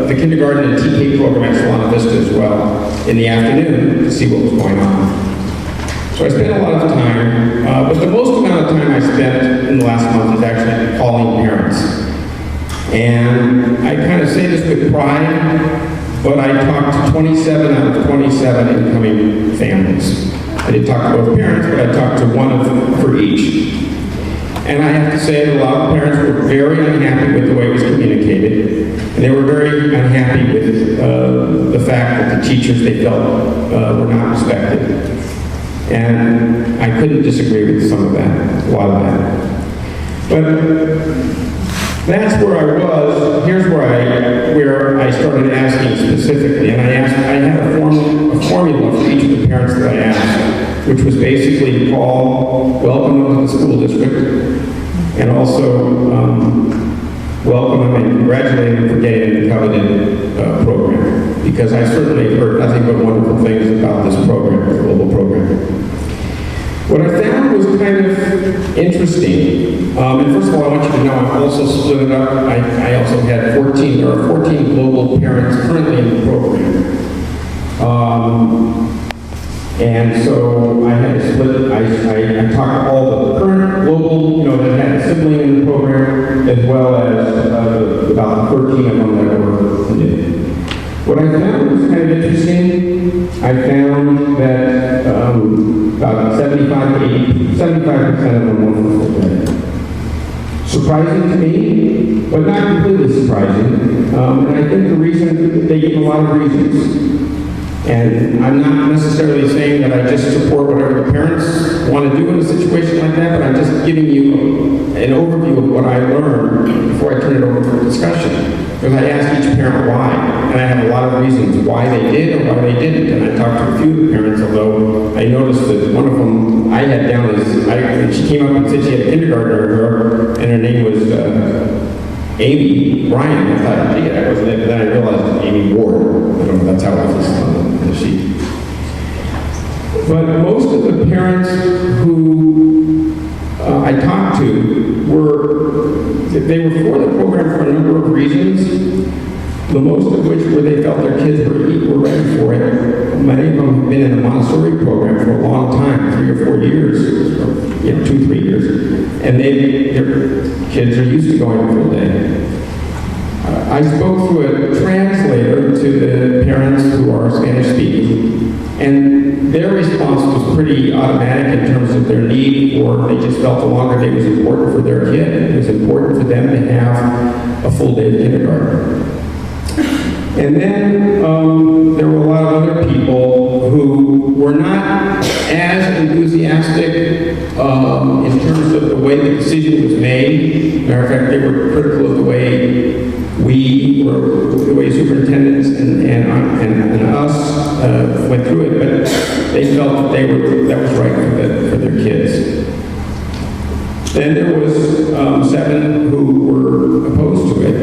the kindergarten and TK program at Solana Vista as well in the afternoon to see what was going on. So I spent a lot of time, but the most amount of time I spent in the last month is actually calling parents. And I kind of say this with pride, but I talked to 27 out of 27 incoming families. I didn't talk to both parents, but I talked to one of them for each. And I have to say that a lot of parents were very unhappy with the way it was communicated. And they were very unhappy with the fact that the teachers they felt were not respected. And I couldn't disagree with some of that, a lot of that. But that's where I was. Here's where I started asking specifically. And I had a formula for each of the parents that I asked, which was basically to call, welcome them to the school district, and also welcome them and congratulate them for getting in the coveted program. Because I certainly heard nothing but wonderful things about this program, the global program. What I found was kind of interesting. And first of all, I want you to know I've also split it up. I also had there are 14 global parents currently in the program. And so I had to split it. I talked to all the current global, that had a sibling in the program, as well as about 13 of them that were new. What I found was kind of interesting. I found that about 75% of them were full day. Surprising to me, but not completely surprising. And I think the reason, they gave a lot of reasons. And I'm not necessarily saying that I just support whatever the parents want to do in a situation like that, but I'm just giving you an overview of what I learned before I turn it over for discussion. Because I asked each parent why, and I have a lot of reasons why they did or why they didn't. And I talked to a few of the parents, although I noticed that one of them I had down as, when she came up and said she had a kindergartner, and her name was Amy Ryan. I thought, gee, that wasn't it, but then I realized Amy Ward. I don't know, that's how it was on the sheet. But most of the parents who I talked to they were for the program for a number of reasons, the most of which were they felt their kids were ready for it. Many of them have been in the Montessori program for a long time, 3 or 4 years, or 2-3 years, and their kids are used to going full day. I spoke to a translator to the parents who are Spanish speaking, and their response was pretty automatic in terms of their need for, they just felt the longer day was important for their kid. It was important for them to have a full day of kindergarten. And then there were a lot of other people who were not as enthusiastic in terms of the way the decision was made. Matter of fact, they were critical of the way the way superintendents and us went through it, but they felt that that was right for their kids. Then there was 7 who were opposed to it.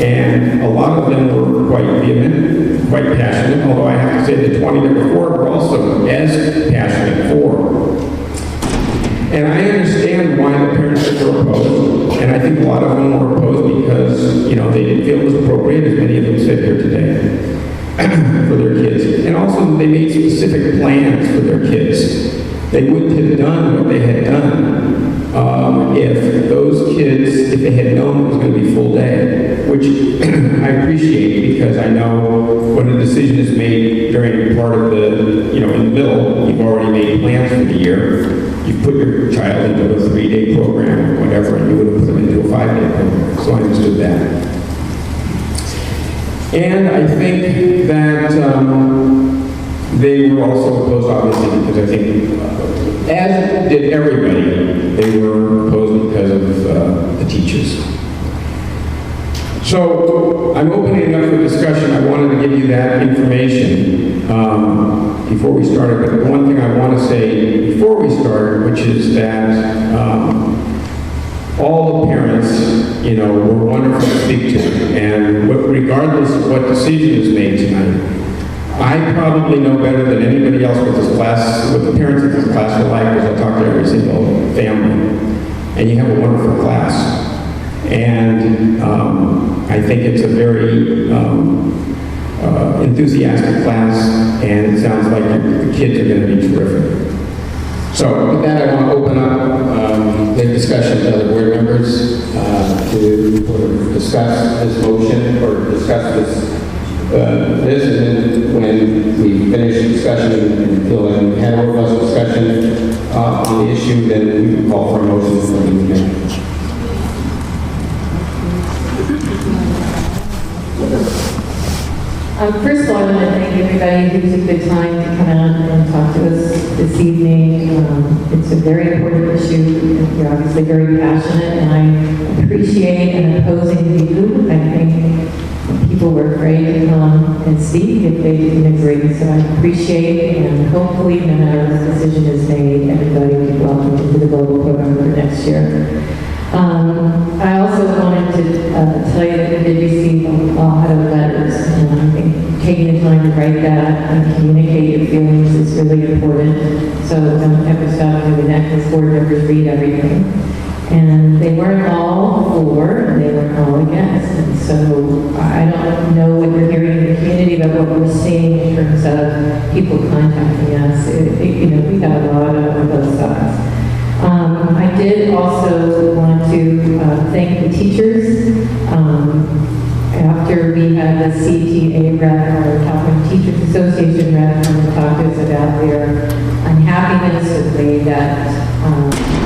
And a lot of them were quite vehement, quite passionate, although I have to say the 20 that were for were also as passionate for. And I understand why the parents were opposed, and I think a lot of them were opposed because, they didn't feel it was appropriate, as many of them said here today, for their kids. And also they made specific plans for their kids. They wouldn't have done what they had done if those kids, if they had known it was going to be full day, which I appreciate because I know when a decision is made during part of the, in the middle, you've already made plans for the year. You put your child into a 3-day program or whatever, and you would have put them into a 5-day program. So I understood that. And I think that they were also opposed, obviously, because I think, as did everybody, they were opposed because of the teachers. So I'm opening it up for discussion. I wanted to give you that information before we started. But the one thing I want to say before we started, which is that all the parents, were wonderful to speak to. And regardless of what decision is made tonight, I probably know better than anybody else what the parents of this class are like, because I talk to every single family. And you have a wonderful class. And I think it's a very enthusiastic class, and it sounds like the kids are going to be terrific. So with that, I want to open up the discussion to other board members to discuss this motion or discuss this, and then when we finish the discussion and feel like we had a robust discussion on the issue, then we can call for a motion for the meeting. First of all, I want to thank everybody who took the time to come out and talk to us this evening. It's a very important issue. You're obviously very passionate, and I appreciate an opposing view. I think people were afraid to come and speak if they didn't agree. So I appreciate, and hopefully, no matter what decision is made, everybody will be welcomed into the global program for next year. I also wanted to tell you that we did receive a lot of letters, and I think taking the time to write that and communicate your feelings is really important. So don't ever stop doing the neck as board members read everything. And they weren't all for, and they weren't all against. And so I don't know what you're hearing in the community about what we're seeing in terms of people contacting us. We got a lot on both sides. I did also want to thank the teachers. After we had the CTA rep, or Teachers Association rep, come and talk to us about their unhappiness with the way that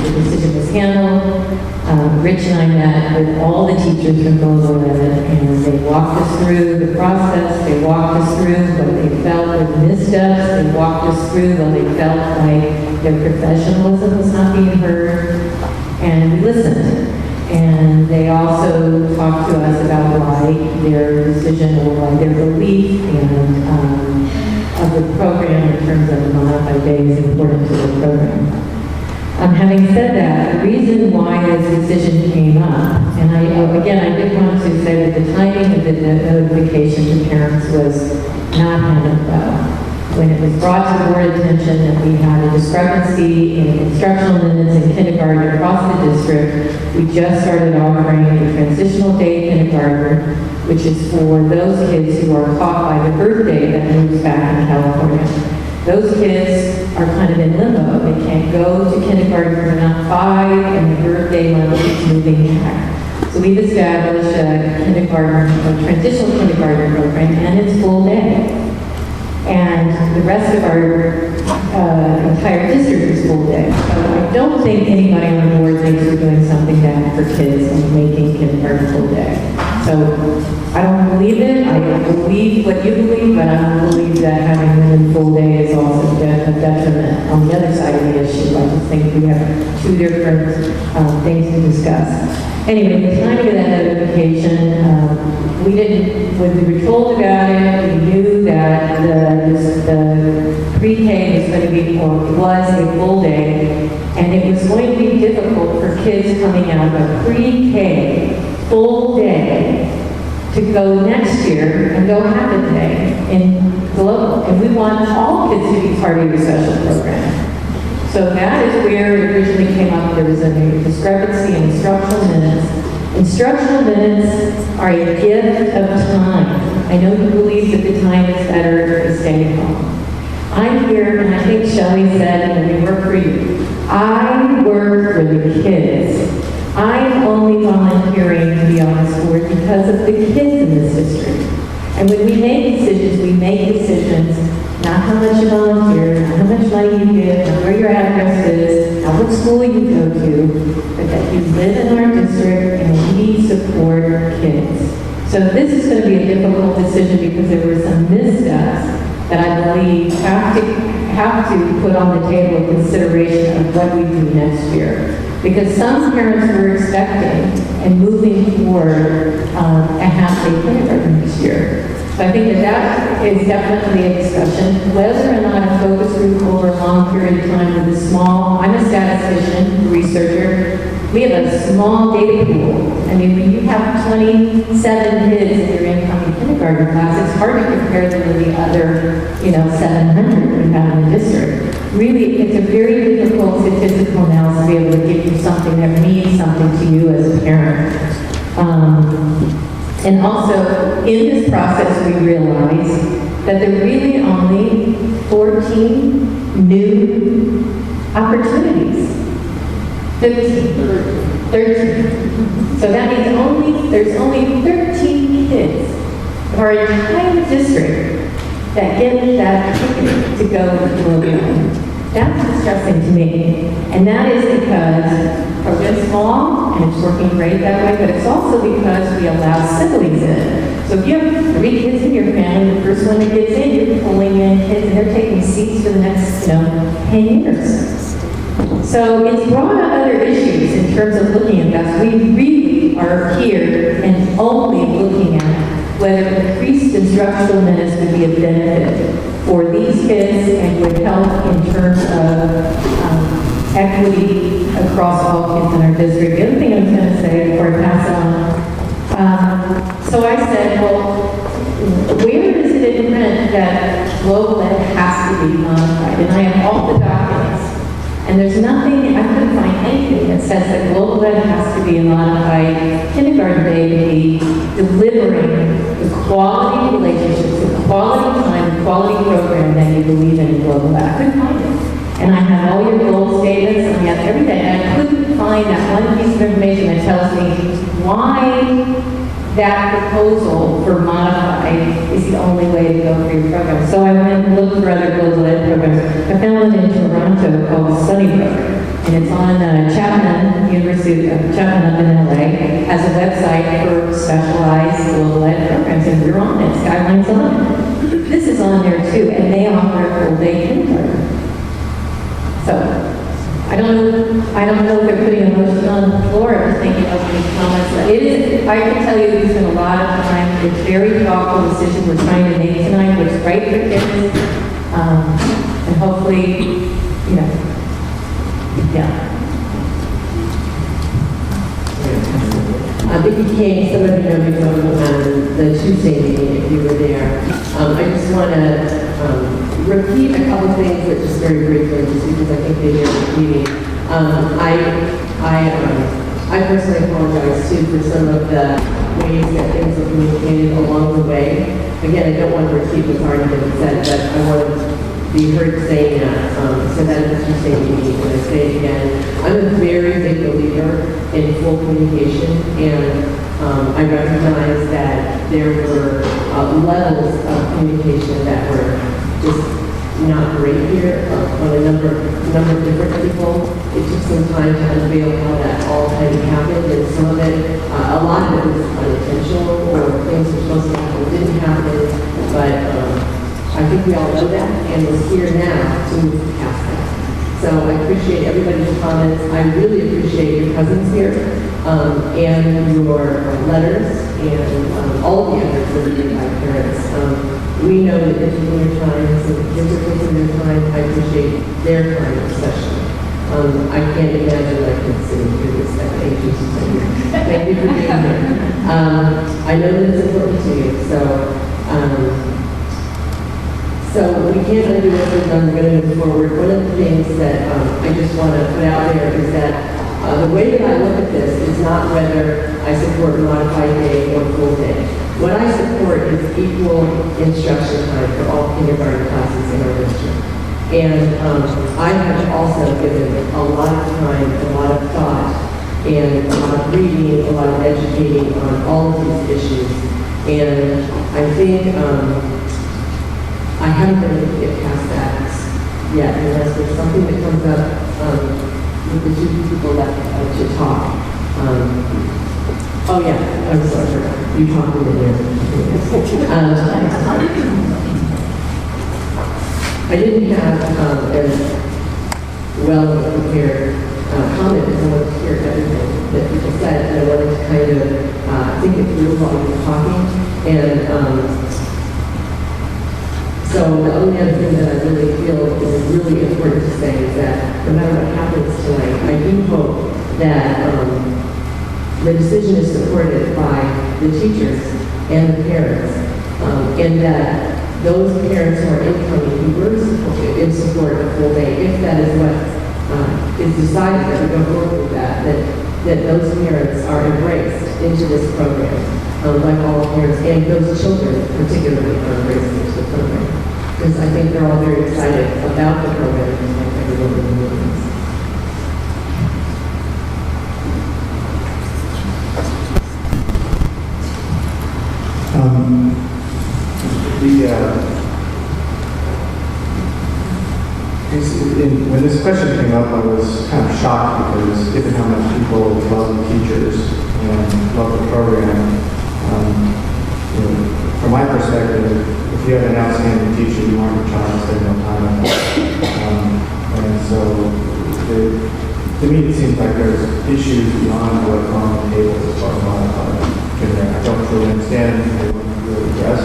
the decision was handled. Rich and I met with all the teachers from Global Ed, and they walked us through the process. They walked us through what they felt were missteps. They walked us through what they felt like their professionalism was not being heard, and we listened. And they also talked to us about why their decision or why their belief and of the program in terms of the modified day is important to the program. Having said that, the reason why this decision came up, and I did want to say that the timing of the notification to parents was not handled well. When it was brought to board attention that we had a discrepancy in instructional minutes in kindergarten across the district, we just started offering a transitional day kindergarten, which is for those kids who are caught by the birthday that moves back in California. Those kids are kind of in limbo. They can't go to kindergarten for not 5, and the birthday month is moving back. So we've established a transitional kindergarten program, and it's full day. And the rest of our entire district is full day. So I don't think anybody on the board thinks we're doing something bad for kids and making kindergarten full day. So I don't believe it. I believe what you believe, but I don't believe that having women full day is also a detriment on the other side of the issue. I just think we have two different things to discuss. Anyway, the timing of that notification, when we were told about it, we knew that the pre-K was going to be, or was a full day, and it was going to be difficult for kids coming out of a pre-K full day to go next year and go half a day in global. And we want all kids to be part of your special program. So that is where it originally came up. There was a discrepancy in instructional minutes. Instructional minutes are a gift of time. I know you believe that the time is better to stay home. I'm here, and I think Shelley said, and we work for you. I work for the kids. I'm only volunteering to be on this board because of the kids in this district. And when we make decisions, not how much you volunteer, not how much money you give, not where your address is, not what school you go to, but that you live in our district and we support our kids. So this is going to be a difficult decision because there were some missteps that I believe have to put on the table consideration of what we do next year. Because some parents were expecting and moving toward a half-day kindergarten next year. So I think that is definitely a discussion. Whether or not a focus group over a long period of time with a small, I'm a statistician, researcher, we have a small data pool. I mean, when you have 27 kids in your incoming kindergarten class, it's hard to compare them to the other, 700 we have in the district. Really, it's a very difficult statistical analysis to be able to give you something that means something to you as a parent. And also, in this process, we realized that there are really only 14 new opportunities. 13. So that means there's only 13 kids of our entire district that get that ticket to go to global. That's distressing to me. And that is because the program's small and it's working great that way, but it's also because we allow siblings in. So if you have 3 kids in your family, the first one that gets in, you're pulling in kids and they're taking seats for the next, 10 years. So it's brought up other issues in terms of looking at that. We really are here and only looking at whether increased instructional minutes would be a benefit for these kids and would help in terms of equity across all kids in our district. The other thing I was going to say before I pass on, so I said, well, where is it in print that global ed has to be modified? And I have all the documents. And there's nothing, I couldn't find anything that says that global ed has to be a modified kindergarten day to be delivering the quality relationships, the quality time, the quality program that you believe in global ed. I couldn't find it. And I have all your goal statements, and I have everything. And I couldn't find that one piece of information that tells me why that proposal for modified is the only way to go for your program. So I went and looked for other global ed programs. I found one in Toronto called Sunnybrook, and it's on Chapman, University of Chapman up in LA, has a website for specialized global ed programs, and we're on it. Skyline's on it. This is on there too, and they offer a full day kindergarten. So I don't know if they're putting a motion on the floor or thinking of any comments. It is, I can tell you, we spent a lot of time. It's a very thoughtful decision we're trying to make tonight, what's right for kids. And hopefully, yeah. became, some of you know me from the Tuesday meeting, if you were there. I just want to repeat a couple things, but just very briefly, just because I think they bear repeating. I personally apologize too for some of the ways that things are communicated along the way. Again, I don't want to repeat what's already been said, but I want to be heard saying that. So that is just saying me when I say it again. I'm a very big believer in full communication, and I recognize that there were levels of communication that were just not great here on a number of different people. It took some time to unveil how that all kind of happened, and some of it, a lot of it was unintentional, or things were supposed to happen didn't happen, but I think we all know that, and we're here now to move past that. So I appreciate everybody's comments. I really appreciate your presence here, and your letters, and all the efforts that are made by parents. We know that they're taking their time, so the kids are taking their time. I appreciate their time especially. I can't imagine I could sit through this at ages. Thank you for being here. I know that it's important to you, so we can't undo what we've done. We're going to move forward. One of the things that I just want to put out there is that the way that I look at this is not whether I support modified day or full day. What I support is equal instruction time for all kindergarten classes in our district. And I have also given a lot of time, a lot of thought, and a lot of reading, a lot of educating on all of these issues. And I think I haven't been able to get past that yet, unless there's something that comes up with the two people left to talk. Oh yeah, I'm sorry, you talked in there. I didn't have as well prepared comment because I wanted to hear everything that people said, and I wanted to kind of think it through while we were talking. And so the only other thing that I really feel is really important to say is that no matter what happens tonight, I do hope that the decision is supported by the teachers and the parents, and that those parents who are incoming, who were in support of full day, if that is what is decided, that we go forward with that those parents are embraced into this program, like all parents, and those children particularly are embraced into the program. Because I think they're all very excited about the program, like everyone in the room is. When this question came up, I was kind of shocked because given how much people love the teachers and love the program, from my perspective, if you have an outstanding teacher, you want your child to spend no time with them. And so, to me, it seems like there's issues beyond what's on the table as far as modified. I don't really understand what they want to really address.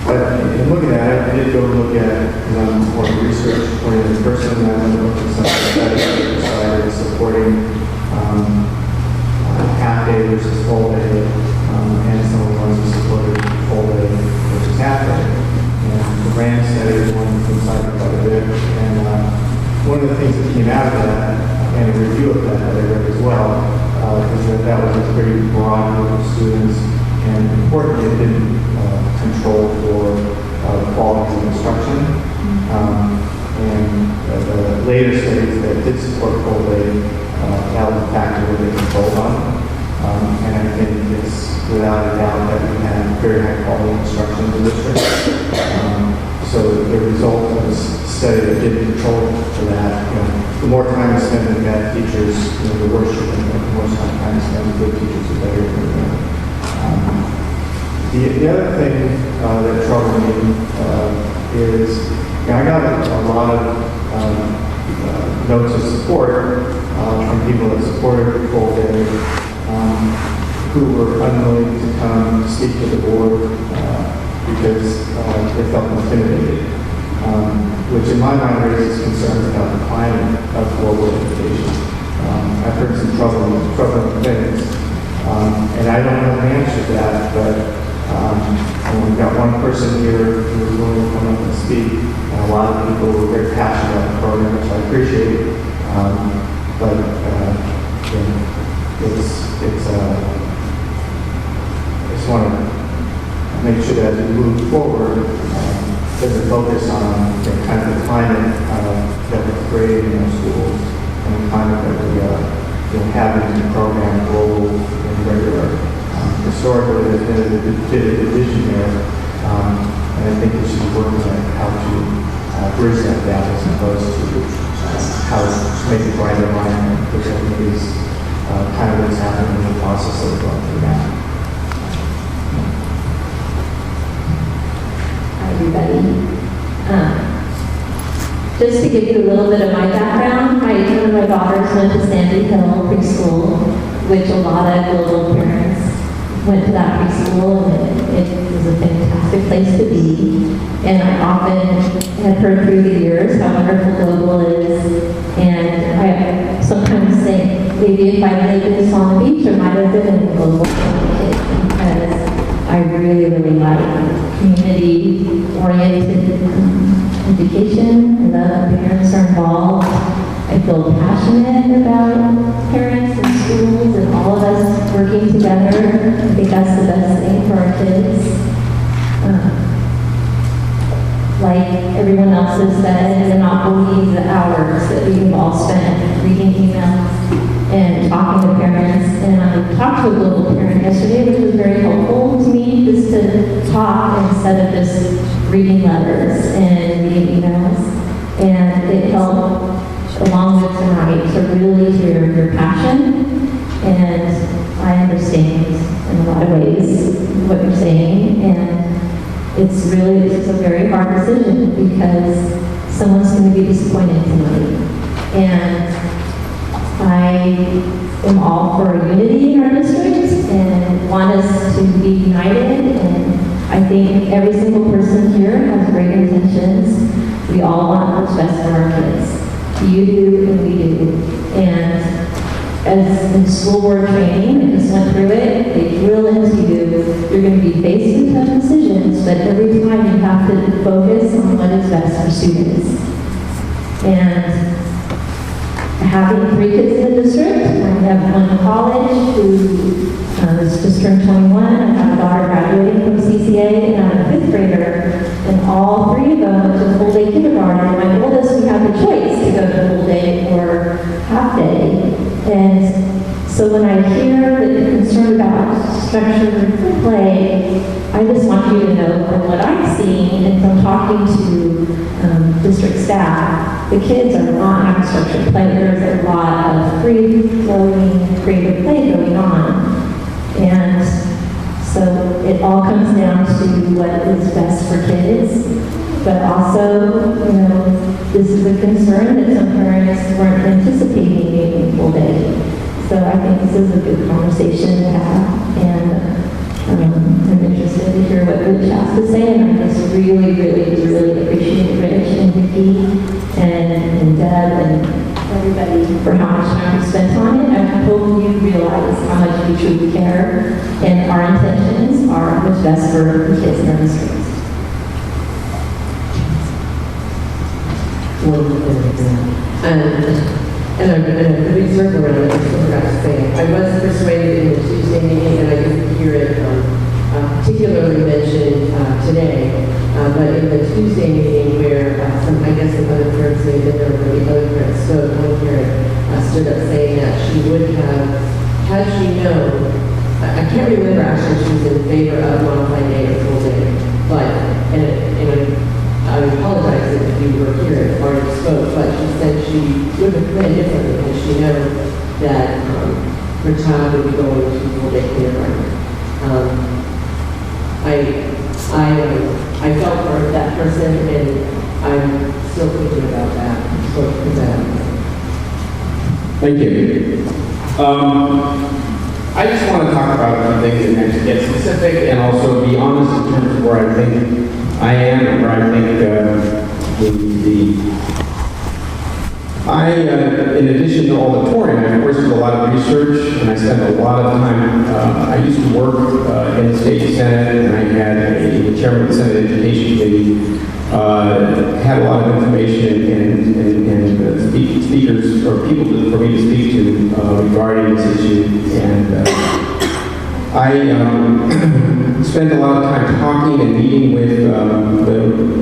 But in looking at it, I did go look at, because I'm more of a research-oriented person, and I went to look at some of the studies that decided supporting half day versus full day, and some of the ones that supported full day versus half day. And the RAND study is one that's been cited quite a bit, and one of the things that came out of that, and a review of that I read as well, is that was a pretty broad group of students, and importantly, it didn't control for quality of instruction. And the later studies that did support full day, that was a factor that they controlled on. And I think it's without a doubt that we have very high quality instruction in the district. So the result of this study that did control for that, the more time you spend with bad teachers, the worse you're going to get. The more time you spend with good teachers, the better you're going to get. The other thing that troubled me is I got a lot of notes of support from people that supported full day who were unwilling to come speak to the board because they felt intimidated, which in my mind raises concerns about the climate of global education. I've heard some troubling things. And I don't know the answer to that, but we've got one person here who's willing to come up and speak, and a lot of people were very passionate about the program, which I appreciate. But you know, I just want to make sure that as we move forward, there's a focus on kind of the climate that we're creating in our schools and the climate that we have in the program, global and regular. Historically, there's been a bit of division there, and I think we should be working on how to bridge that gap as opposed to how to make it right environment, which I think is kind of what's happening in the process that we're going through now. Everybody. Just to give you a little bit of my background, one of my daughters went to Sandy Hill preschool, which a lot of global parents went to that preschool, and it was a fantastic place to be. And I often have heard through the years how wonderful global is, and I sometimes think maybe if I lived in Solana Beach, I might have been in global because I really, really like community-oriented education. I love when parents are involved. I feel passionate about parents and schools and all of us working together. I think that's the best thing for our kids. Like everyone else has said, I cannot believe the hours that we've all spent reading emails and talking to parents. And I talked to a global parent yesterday, which was very helpful to me, just to talk instead of just reading letters and reading emails. And it helped, along with tonight, to really hear your passion. And I understand in a lot of ways what you're saying. And it's a very hard decision because someone's going to be disappointed tonight. And I am all for unity in our district and want us to be united. And I think every single person here has great intentions. We all want what's best for our kids. You do and we do. And as in school board training, I just went through it, they drill into you. You're going to be faced with tough decisions, but every time you have to focus on what is best for students. And having 3 kids in the district, I have one in college who is just turned 21. I have a daughter graduating from CCA, and I have a 5th grader. And all 3 of them went to full day kindergarten. My oldest, we have the choice to go to full day or half day. And so when I hear that you're concerned about structured play, I just want you to know from what I've seen and from talking to district staff, the kids are not having structured play. There's a lot of free-flowing creative play going on. And so it all comes down to what is best for kids. But also, this is a concern that some parents weren't anticipating being full day. So I think this is a good conversation to have. And I'm interested to hear what Rich has to say. And I just really, really, really appreciate Rich and Vicki and Deb and everybody for how much time you spent on it. I hope you realize how much we truly care and our intentions are what's best for the kids in our district. And I'm going to big circle around it, I forgot to say. I was persuaded in the Tuesday meeting, and I didn't hear it particularly mentioned today, but in the Tuesday meeting where some other parents may have been there, but the other parents spoke, one parent stood up saying that she would have, had she known, I can't remember actually, she was in favor of modified day or full day, but, I apologize if you were here and already spoke, but she said she would have planned differently because she knows that her child would be going to full day kindergarten. I felt for that person, and I'm still thinking about that. So, Thank you. I just want to talk about a few things and get specific and also be honest in terms of where I think I am and where I think in addition to all the touring, I of course do a lot of research, and I spend a lot of time, I used to work in the state senate, and I had the chairman of the Senate Education Committee, had a lot of information and speakers, or people for me to speak to regarding this issue, and I spent a lot of time talking and meeting with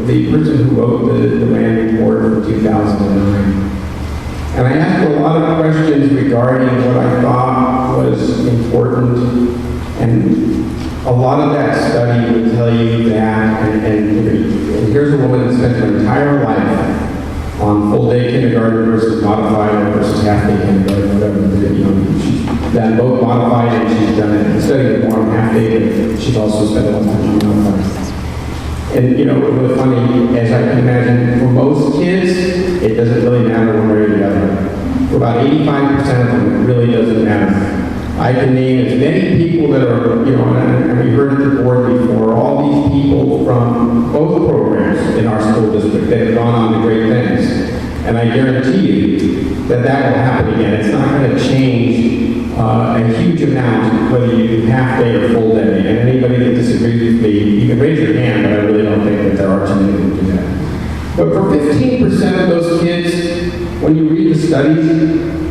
the person who wrote the RAND report from 2009. And I asked a lot of questions regarding what I thought was important, and a lot of that study would tell you that, and here's a woman that spent her entire life on full-day kindergarten versus modified versus half-day kindergarten, whatever. She's done both modified, and she's done it, studied more on half-day, but she's also spent a lot of time on modified. And, really funny, as I can imagine, for most kids, it doesn't really matter one way or the other. For about 85% of them, it really doesn't matter. I can name as many people that are, and we heard at the board before, all these people from both programs in our school district that have gone on to great things. And I guarantee you that that will happen again. It's not going to change a huge amount whether you do half day or full day. And anybody that disagrees with me, you can raise your hand, but I really don't think that there are too many who do that. But for 15% of those kids, when you read the studies,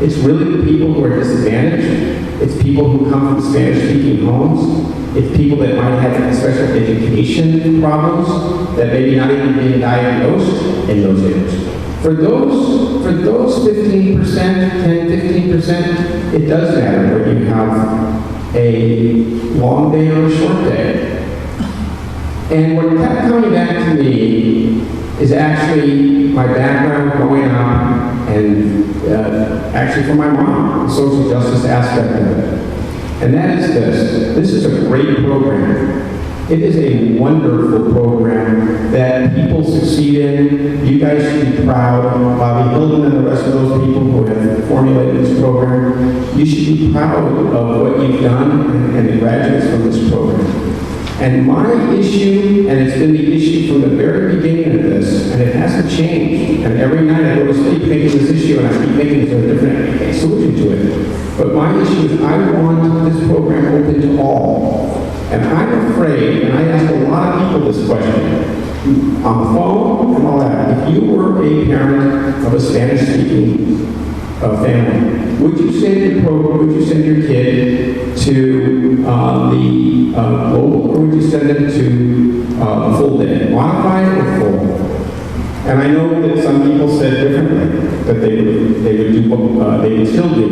it's really the people who are disadvantaged. It's people who come from Spanish-speaking homes. It's people that might have special education problems that maybe not even being diagnosed in those areas. For those 15%, 10-15%, it does matter whether you have a long day or a short day. And what kept coming back to me is actually my background growing up, and actually from my mom, the social justice aspect of it. And that is this. This is a great program. It is a wonderful program that people succeed in. You guys should be proud. Bobby Hilton and the rest of those people who have formulated this program, you should be proud of what you've done and the graduates from this program. And my issue, and it's been the issue from the very beginning of this, and it hasn't changed. And every night I go to sleep thinking this issue, and I keep making a different solution to it. But my issue is I want this program open to all. And I'm afraid, and I ask a lot of people this question, on the phone and all that, if you were a parent of a Spanish-speaking family, would you send your program, would you send your kid to the global, or would you send them to full day, modified or full? And I know that some people said differently, that they would still do.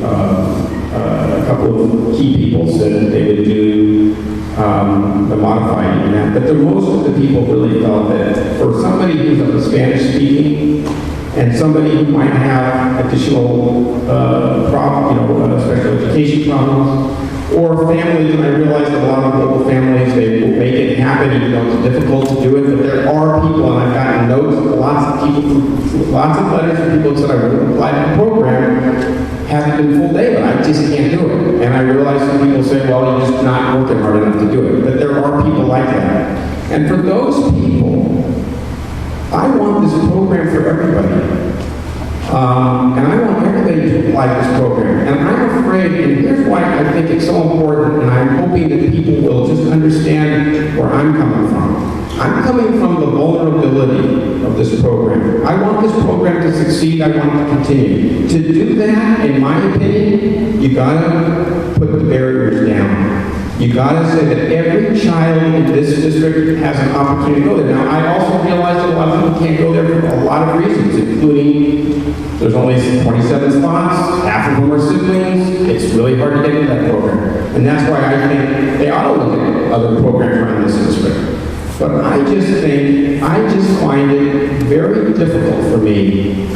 A couple of key people said that they would do the modified and that, but most of the people really felt that for somebody who's of a Spanish speaking and somebody who might have additional special education problems, or families, and I realize that a lot of local families, they will make it happen, even though it's difficult to do it, but there are people, and I've gotten notes, lots of letters from people that said I would apply to the program, haven't been full day, but I just can't do it. And I realize some people say, well, you're just not working hard enough to do it, but there are people like that. And for those people, I want this program for everybody. And I want everybody to apply this program. And I'm afraid, and here's why I think it's so important, and I'm hoping that people will just understand where I'm coming from. I'm coming from the vulnerability of this program. I want this program to succeed. I want it to continue. To do that, in my opinion, you gotta put the barriers down. You gotta say that every child in this district has an opportunity to go there. Now, I also realize that a lot of people can't go there for a lot of reasons, including there's only 27 spots, half of them are siblings, it's really hard to get into that program. And that's why I think they ought to look at other programs around this district. But I just find it very difficult for me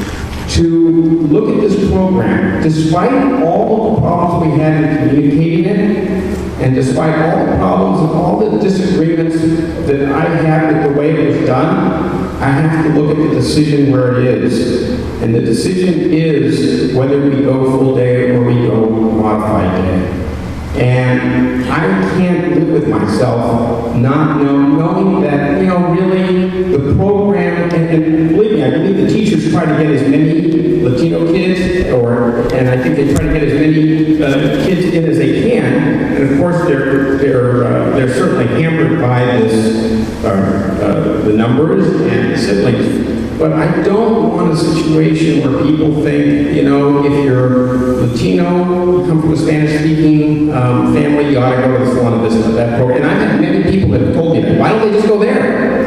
to look at this program, despite all of the problems we had in communicating it, and despite all the problems and all the disagreements that I had with the way it was done, I have to look at the decision where it is. And the decision is whether we go full day or we go modified day. And I can't live with myself knowing that, really, the program, and believe me, I believe the teachers try to get as many Latino kids, and I think they try to get as many kids in as they can. And of course, they're certainly hampered by this, the numbers and the siblings. But I don't want a situation where people think, you know, if you're Latino, you come from a Spanish-speaking family, you ought to go to the Solana Business that program. And I've had many people that have told me that. Why don't they just go there?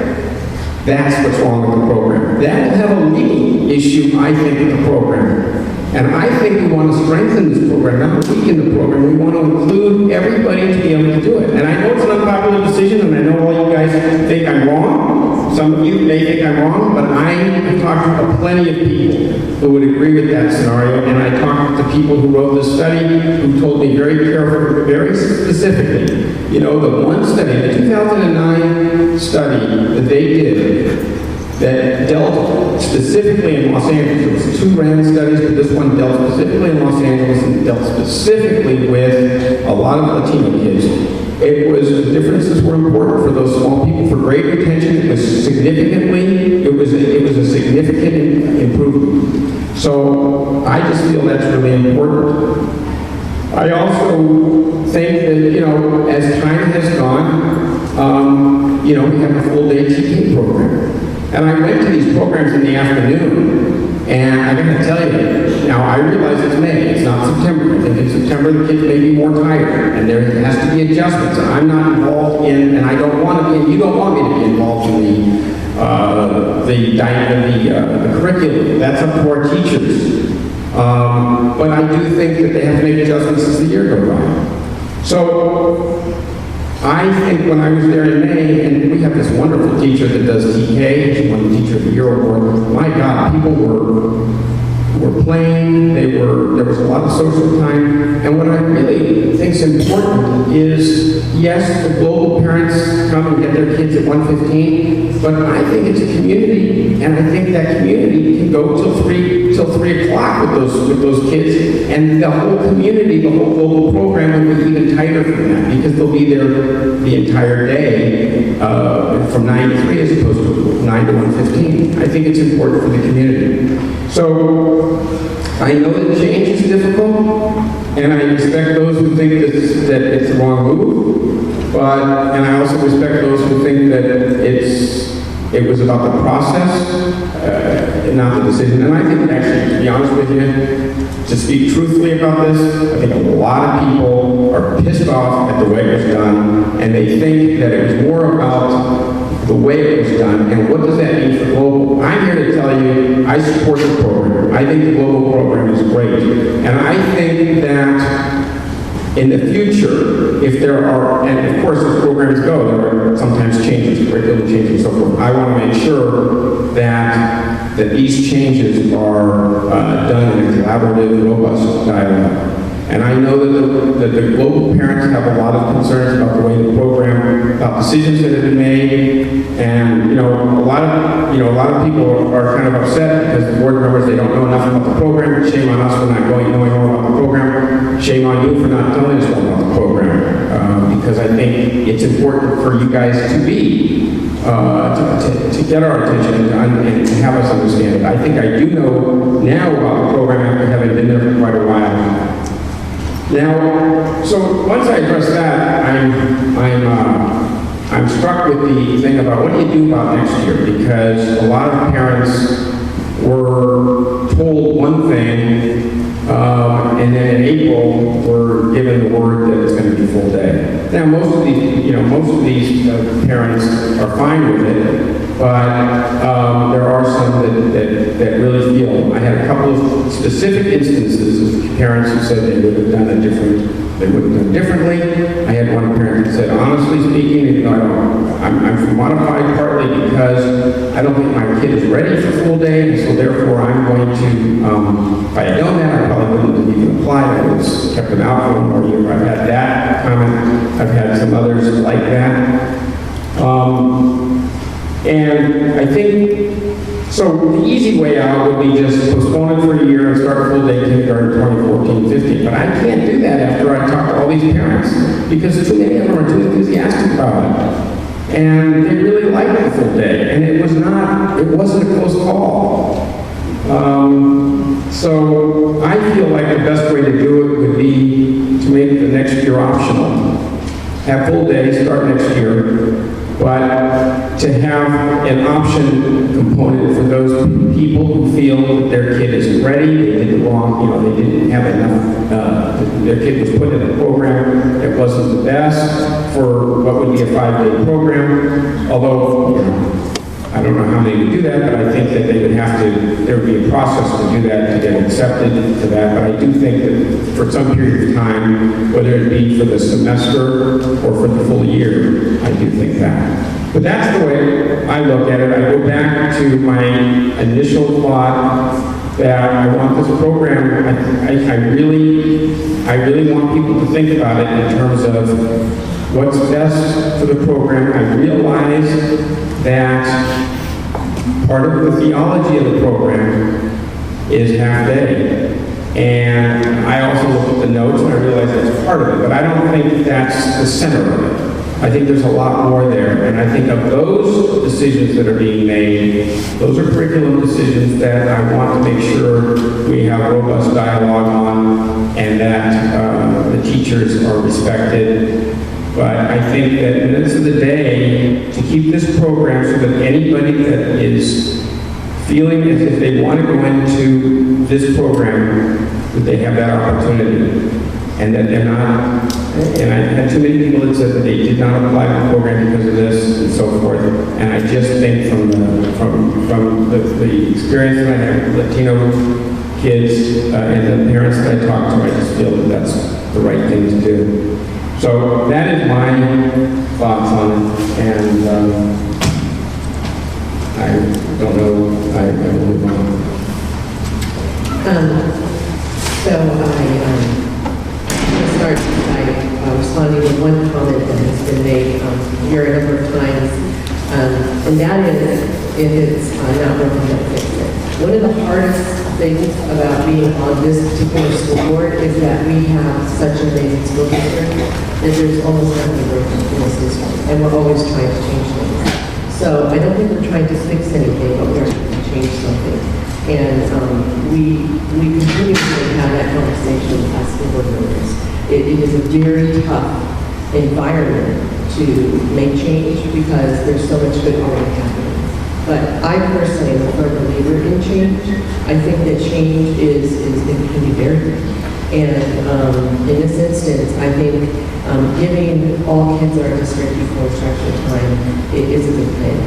That's what's wrong with the program. That will have a legal issue, I think, with the program. And I think we want to strengthen this program, not weaken the program. We want to include everybody to be able to do it. And I know it's an unpopular decision, and I know all you guys think I'm wrong. Some of you may think I'm wrong, but I have talked to plenty of people who would agree with that scenario. And I talked to people who wrote this study who told me very carefully, very specifically, you know, the one study, the 2009 study that they did, that dealt specifically in Los Angeles. There was 2 random studies, but this one dealt specifically in Los Angeles and dealt specifically with a lot of Latino kids. It was, the differences were important for those small people, for grade retention. It was significantly, it was a significant improvement. So I just feel that's really important. I also think that, you know, as time has gone, you know, we have a full-day TK program. And I went to these programs in the afternoon, and I gotta tell you, now I realize it's May, it's not September. I think in September the kids may be more tired, and there has to be adjustments. And I'm not involved in, and I don't want to be, and you don't want me to be involved in the curriculum. That's up to our teachers. But I do think that they have to make adjustments as the year goes by. So I think when I was there in May, and we have this wonderful teacher that does TK, she won the Teacher of the Year award. My God, people were playing, there was a lot of social time, and what I really think is important is, yes, the global parents come and get their kids at 1:15, but I think it's a community, and I think that community can go till 3 o'clock with those kids, and the whole community, the whole global program will be even tighter from that, because they'll be there the entire day, from 9 to 3 as opposed to 9 to 1:15. I think it's important for the community. So, I know that change is difficult, and I respect those who think that it's the wrong move, and I also respect those who think that it was about the process, not the decision. And I think, actually, to be honest with you, to speak truthfully about this, I think a lot of people are pissed off at the way it was done, and they think that it was more about the way it was done, and what does that mean for global? I'm here to tell you, I support the program. I think the global program is great. And I think that in the future, if there are, and of course as programs go, there are sometimes changes, curriculum changes and so forth. I want to make sure that these changes are done in a collaborative, robust dialogue. And I know that the global parents have a lot of concerns about the way the program, about decisions that have been made, and a lot of people are kind of upset because the board members, they don't know enough about the program. Shame on us for not knowing more about the program. Shame on you for not telling us more about the program, because I think it's important for you guys to be to get our attention and have us understand it. I think I do know now about the program after having been there for quite a while. Now, so once I address that, I'm struck with the thing about what do you do about next year? Because a lot of parents were told one thing, and then in April were given the word that it's going to be full day. Now, most of these parents are fine with it, but there are some that really feel. I had a couple of specific instances of parents who said they would have done it differently. I had one parent that said, honestly speaking, I'm modified partly because I don't think my kid is ready for full day, and so therefore I'm going to, if I had done that, I probably wouldn't have even applied. I would have kept them out for one more year. I've had that comment. I've had some others like that. And I think, so the easy way out would be just postpone it for a year and start full day kindergarten 2014-15. But I can't do that after I talk to all these parents, because too many of them are too enthusiastic about it. And they really like the full day. And it wasn't a close call. So I feel like the best way to do it would be to make the next year optional. Have full days, start next year, but to have an option component for those people who feel that their kid isn't ready, they did the wrong, they didn't have enough, their kid was put in a program that wasn't the best for what would be a 5-day program, although, I don't know how they would do that, but I think that they would have to, there would be a process to do that, to get accepted to that, but I do think that for some period of time, whether it be for the semester or for the full year, I do think that. But that's the way I look at it. I go back to my initial thought that I want this program, I really want people to think about it in terms of what's best for the program. I realize that part of the theology of the program is half day. And I also look at the notes and I realize that's part of it, but I don't think that's the center of it. I think there's a lot more there, and I think of those decisions that are being made, those are curriculum decisions that I want to make sure we have robust dialogue on and that the teachers are respected. But I think that at the end of the day, to keep this program so that anybody that is feeling as if they want to go into this program, that they have that opportunity, and that they're not, and I had too many people that said that they did not apply to the program because of this and so forth, and I just think from the experience that I have with Latino kids and the parents that I talk to, I just feel that that's the right thing to do. So that is my thoughts on it, and I don't know, I will move on. So I start by responding to one comment that has been made here a number of times, and that is, if it's not broken, don't fix it. One of the hardest things about being on this particular school board is that we have such an amazing school district that there's almost nothing broken in this district, and we're always trying to change things. So I don't think we're trying to fix anything, but we're trying to change something. And we continuously have that conversation with our school board members. It is a very tough environment to make change because there's so much good already happening. But I personally am a firm believer in change. I think that change can be very good. And in this instance, I think giving all kids in our district equal instruction time is a good thing.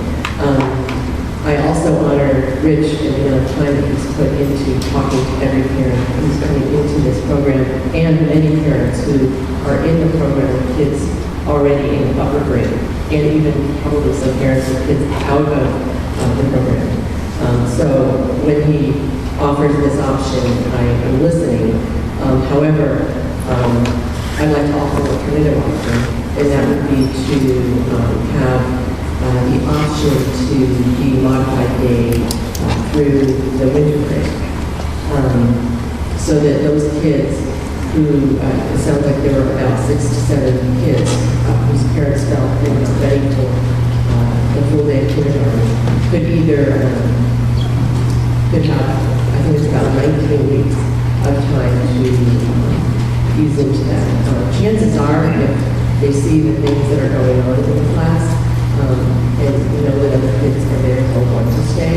I also honor Rich and the amount of time that he's put into talking to every parent who's coming into this program, and many parents who are in the program with kids already in upper grade, and even probably some parents with kids out of the program. So when he offers this option, I am listening. However, I'd like to offer an alternative option, and that would be to have the option to be modified day through the winter break. So that those kids who, it sounds like there were about 6 to 7 kids whose parents felt they were not ready for the full day of kindergarten, could either, could have, I think it's about 19 weeks of time to ease into that. Chances are, if they see the things that are going on in the class, and you know that other kids are there who want to stay,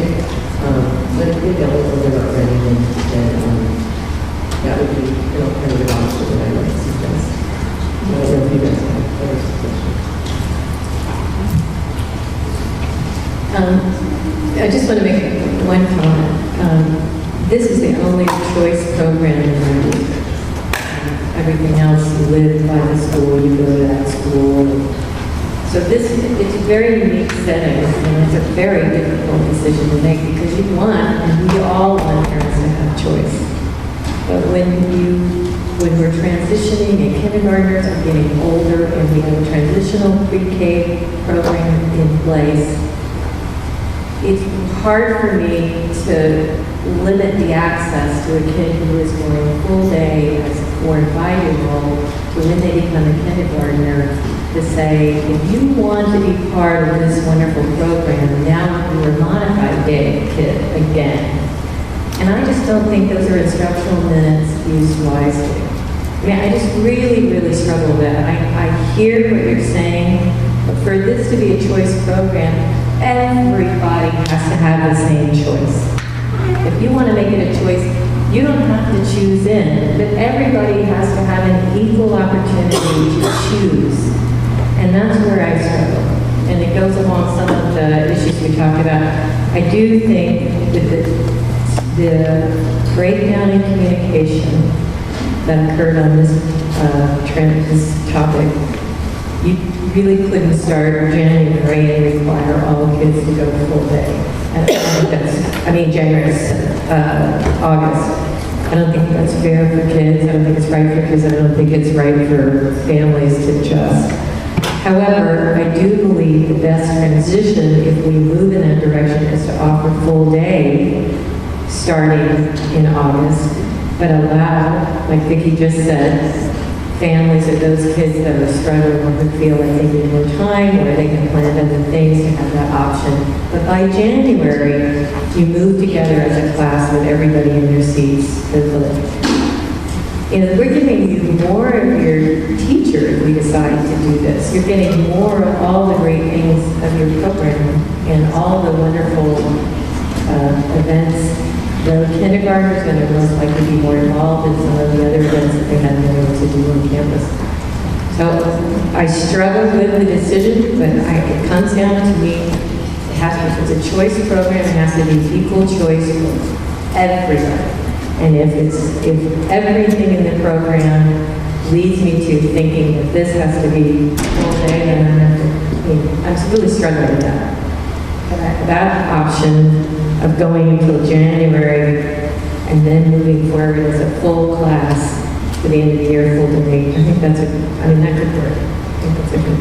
but if they don't or they're not ready, then that would be an alternative option that I might suggest. I don't know if you guys have other suggestions. I just want to make one comment. This is the only choice program in our district. Everything else, you live by the school, you go to that school. So it's a very unique setting, and it's a very difficult decision to make because you want, and we all want parents to have choice. But when we're transitioning and kindergartners are getting older and we have a transitional pre-K program in place, it's hard for me to limit the access to a kid who is going full day as a 4 and 5-year-old to when they become a kindergartner, to say, if you want to be part of this wonderful program, now you're a modified day kid again. And I just don't think those are instructional minutes used wisely. I mean, I just really, really struggle with that. I hear what you're saying, but for this to be a choice program, everybody has to have the same choice. If you want to make it a choice, you don't have to choose in, but everybody has to have an equal opportunity to choose. And that's where I struggle. And it goes along some of the issues we talked about. I do think that the breakdown in communication that occurred on this topic, you really couldn't start January and require all kids to go full day. And I mean January, August. I don't think that's fair for kids. I don't think it's right for kids. I don't think it's right for families to adjust. However, I do believe the best transition, if we move in that direction, is to offer full day starting in August, but allow, like Vicki just said, families of those kids that are struggling or who feel like they need more time or they can plan other things to have that option. But by January, you move together as a class with everybody in their seats. We're giving you more of your teacher if we decide to do this. You're getting more of all the great things of your program and all the wonderful events. The kindergarten is going to most likely be more involved in some of the other events that they haven't been able to do on campus. So I struggle with the decision, but it comes down to me, if it's a choice program, it has to be equal choice for everybody. And if everything in the program leads me to thinking that this has to be full day, then I'm really struggling with that. That option of going until January and then moving forward as a full class to the end of the year, full day, I think that could work. I think that's a good.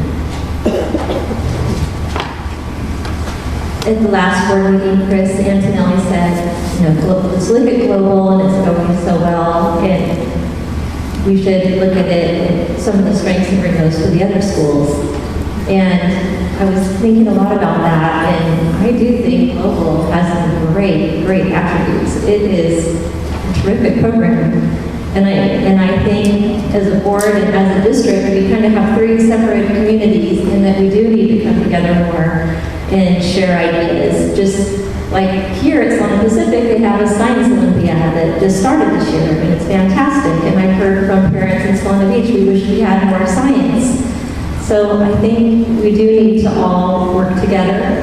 At the last board meeting, Chris Antonelli said, let's look at global and it's going so well, and we should look at it and some of the strengths and bring those to the other schools. And I was thinking a lot about that, and I do think global has some great, great attributes. It is a terrific program. And I think as a board and as a district, we kind of have three separate communities in that we do need to come together more and share ideas. Just like here at Solana Pacific, they have a science Olympiad that just started this year, and it's fantastic. And I've heard from parents in Solana Beach, we wish we had more science. So I think we do need to all work together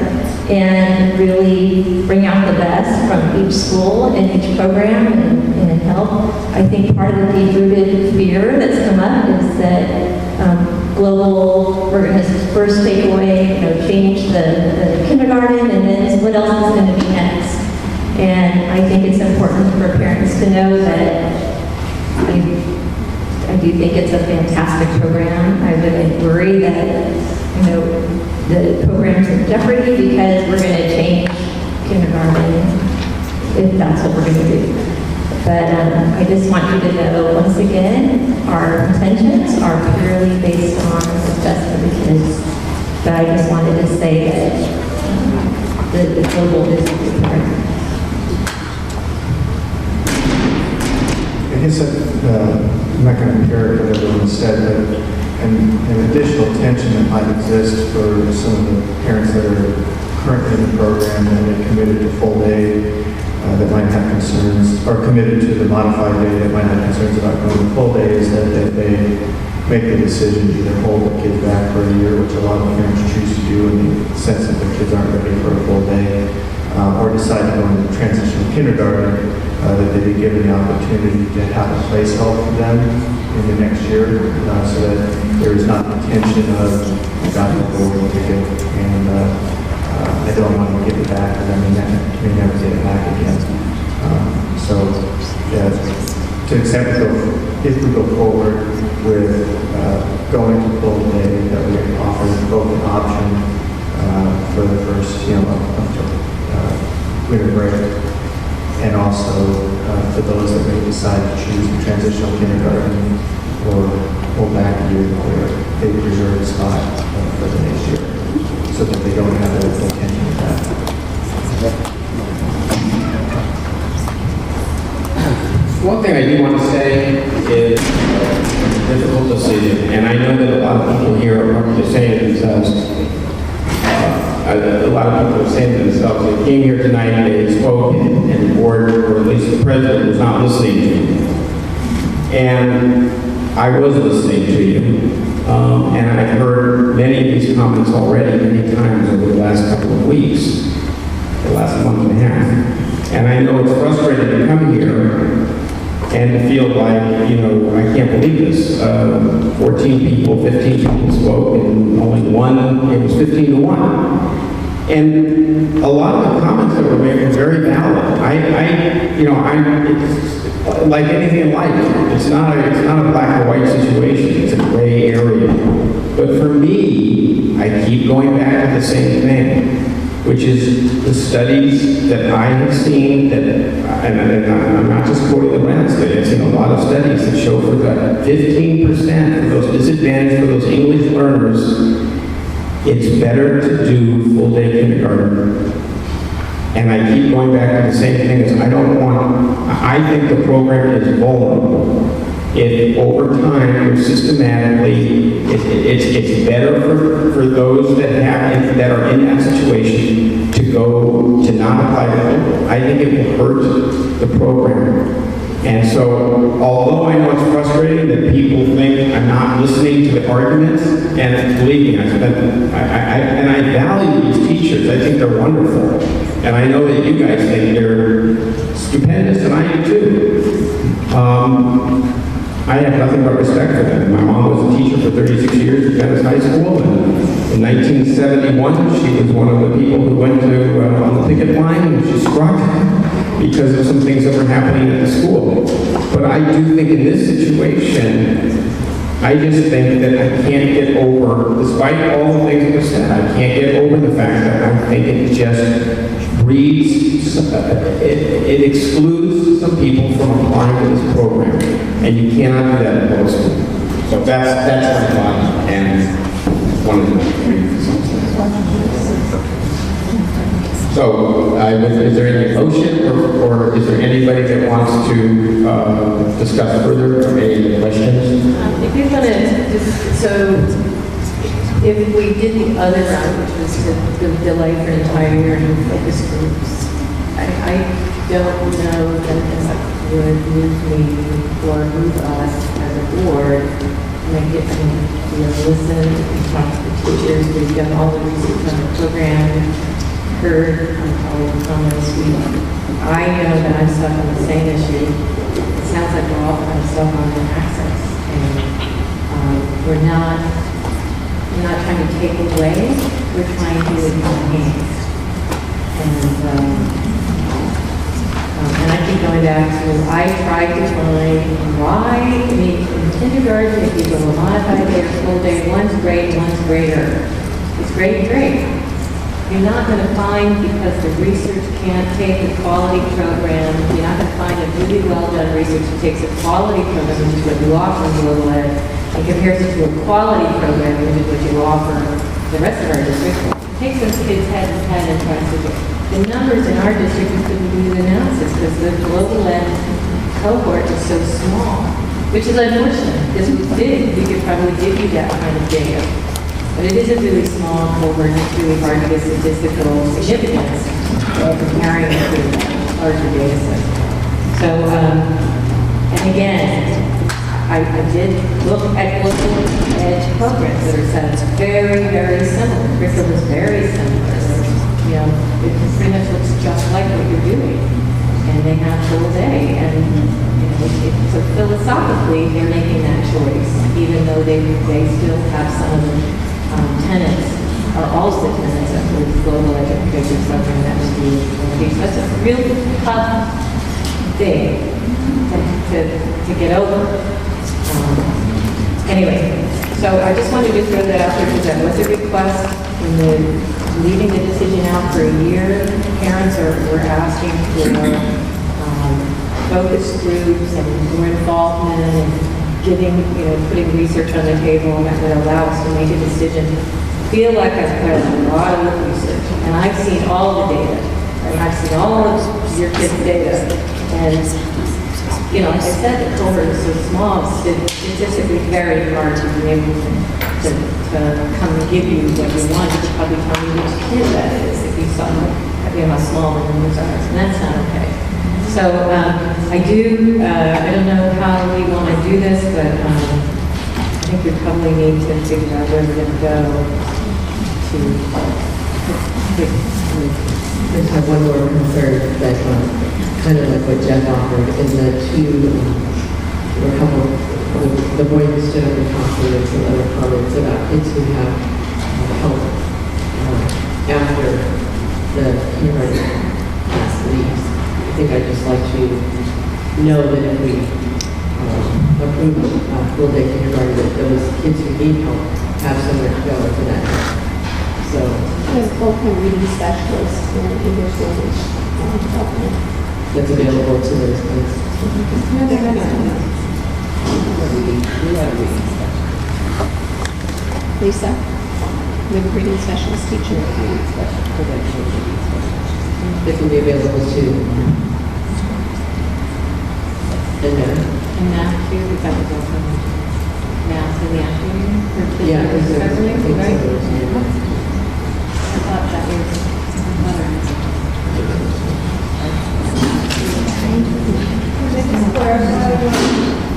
and really bring out the best from each school and each program and help. I think part of the deep-rooted fear that's come up is that global, we're going to first take away, change the kindergarten, and then what else is going to be next? And I think it's important for parents to know that I do think it's a fantastic program. I wouldn't worry that, the program's in jeopardy because we're going to change kindergarten if that's what we're going to do. But I just want you to know, once again, our intentions are purely based on the best for the kids. But I just wanted to say that the global is important. I guess I'm not going to compare what everyone said, but an additional tension that might exist for some of the parents that are currently in the program and they're committed to full day that might have concerns, or committed to the modified day that might have concerns about going to full day, is that they make the decision to either hold the kids back for a year, which a lot of parents choose to do in the sense that the kids aren't ready for a full day, or decide to go into transitional kindergarten, that they be given the opportunity to have a place held for them in the next year, so that there is not the tension of, I got the boarding ticket, and I don't want to give it back, because I may never get it back again. To accept, if we go forward with going to full day, that we offer both an option for the first, winter break, and also for those that may decide to choose the transitional kindergarten or hold back a year where they preserve a spot for the next year, so that they don't have that tension with that. One thing I do want to say is it's a difficult decision, and I know that a lot of people here are probably saying to themselves, a lot of people are saying to themselves, they came here tonight and they spoke, and the board, or at least the president, was not listening to you. And I was listening to you. And I've heard many of these comments already, many times over the last couple of weeks, the last month and a half. And I know it's frustrating to come here and feel like, you know, I can't believe this. 14 people, 15 people spoke, and only one, it was 15 to 1. And a lot of the comments that were made were very valid. It's like anything in life. It's not a black or white situation. It's a gray area. But for me, I keep going back to the same thing, which is the studies that I have seen that, and I'm not just quoting the RAND study, I've seen a lot of studies that show for that 15% for those disadvantaged, for those English learners, it's better to do full-day kindergarten. And I keep going back to the same thing as I think the program is vulnerable. If over time, or systematically, it's better for those that are in that situation to not apply to it. I think it will hurt the program. And so, although I know it's frustrating that people think I'm not listening to the arguments, and believe me, I value these teachers. I think they're wonderful. And I know that you guys think they're stupendous, and I do too. I have nothing but respect for them. My mom was a teacher for 36 years at Penal High School, and in 1971, she was one of the people who went to on the picket line, and she struck because of some things that were happening at the school. But I do think in this situation, I just think that I can't get over, despite all the things that were said, I can't get over the fact that I think it just breeds, it excludes some people from applying to this program. And you cannot do that in public school. So that's my thought, and wanted to read something. So, is there any motion, or is there anybody that wants to discuss further, or any questions? If you're going to, so if we did the other route, which was the delay for an entire year and focus groups, I don't know that that would move me or move us as a board. Make it, listen and talk to the teachers. We've done all the research on the program, heard all the comments. I know that I'm stuck on the same issue. It sounds like we're all kind of stuck on the access, and we're not trying to take away. We're trying to enhance. And I keep going back to, I tried to find why in kindergarten, if you go a modified day or full day, one's great, one's greater. It's great and great. You're not going to find, because the research can't take a quality program, you're not going to find a really well done research that takes a quality program, which is what you offer in global ed, and compares it to a quality program, which is what you offer the rest of our district. Take those kids head to head and try to get the numbers in our district. We couldn't do the analysis because the global ed cohort is so small, which is unfortunate. This was big. We could probably give you that kind of data. But it is a really small cohort, and it's really hard to get statistical significance comparing it to a larger data set. So, and again, I did look at global edge programs that are set. It's very, very similar. Curriculum is very similar. It pretty much looks just like what you're doing. And they have full day. And so philosophically, they're making that choice, even though they still have some of the tenants are also tenants of the global education program that would be engaged. That's a real tough thing to get over. Anyway, so I just wanted to throw that out there because that was a request in the leaving the decision out for a year. Parents were asking for focus groups and more involvement and putting research on the table, and that would allow us to make a decision. I feel like I've put a lot of research, and I've seen all the data, and I've seen all of your kids' data, and like I said, the cohort is so small, it just would be very hard to be able to come and give you what you want. You could probably tell me which kid that is if you saw how small the numbers are, and that's not okay. So I don't know how we want to do this, but I think we probably need to figure out where we're going to go to. I just have one more concern that kind of like what Jeff offered in the there were a couple, the boy who stood up and talked to and some other comments about kids who have help after the kindergarten class leaves. I think I'd just like to know that if we approve full-day kindergarten, that those kids who need help have somewhere to go for that. So there's full-time reading specialists and English language development. That's available to those kids. No. Lisa, we have a reading specialist teacher. They can be available to. And math too, we got to go from math in the afternoon. Yeah, because right? I thought that was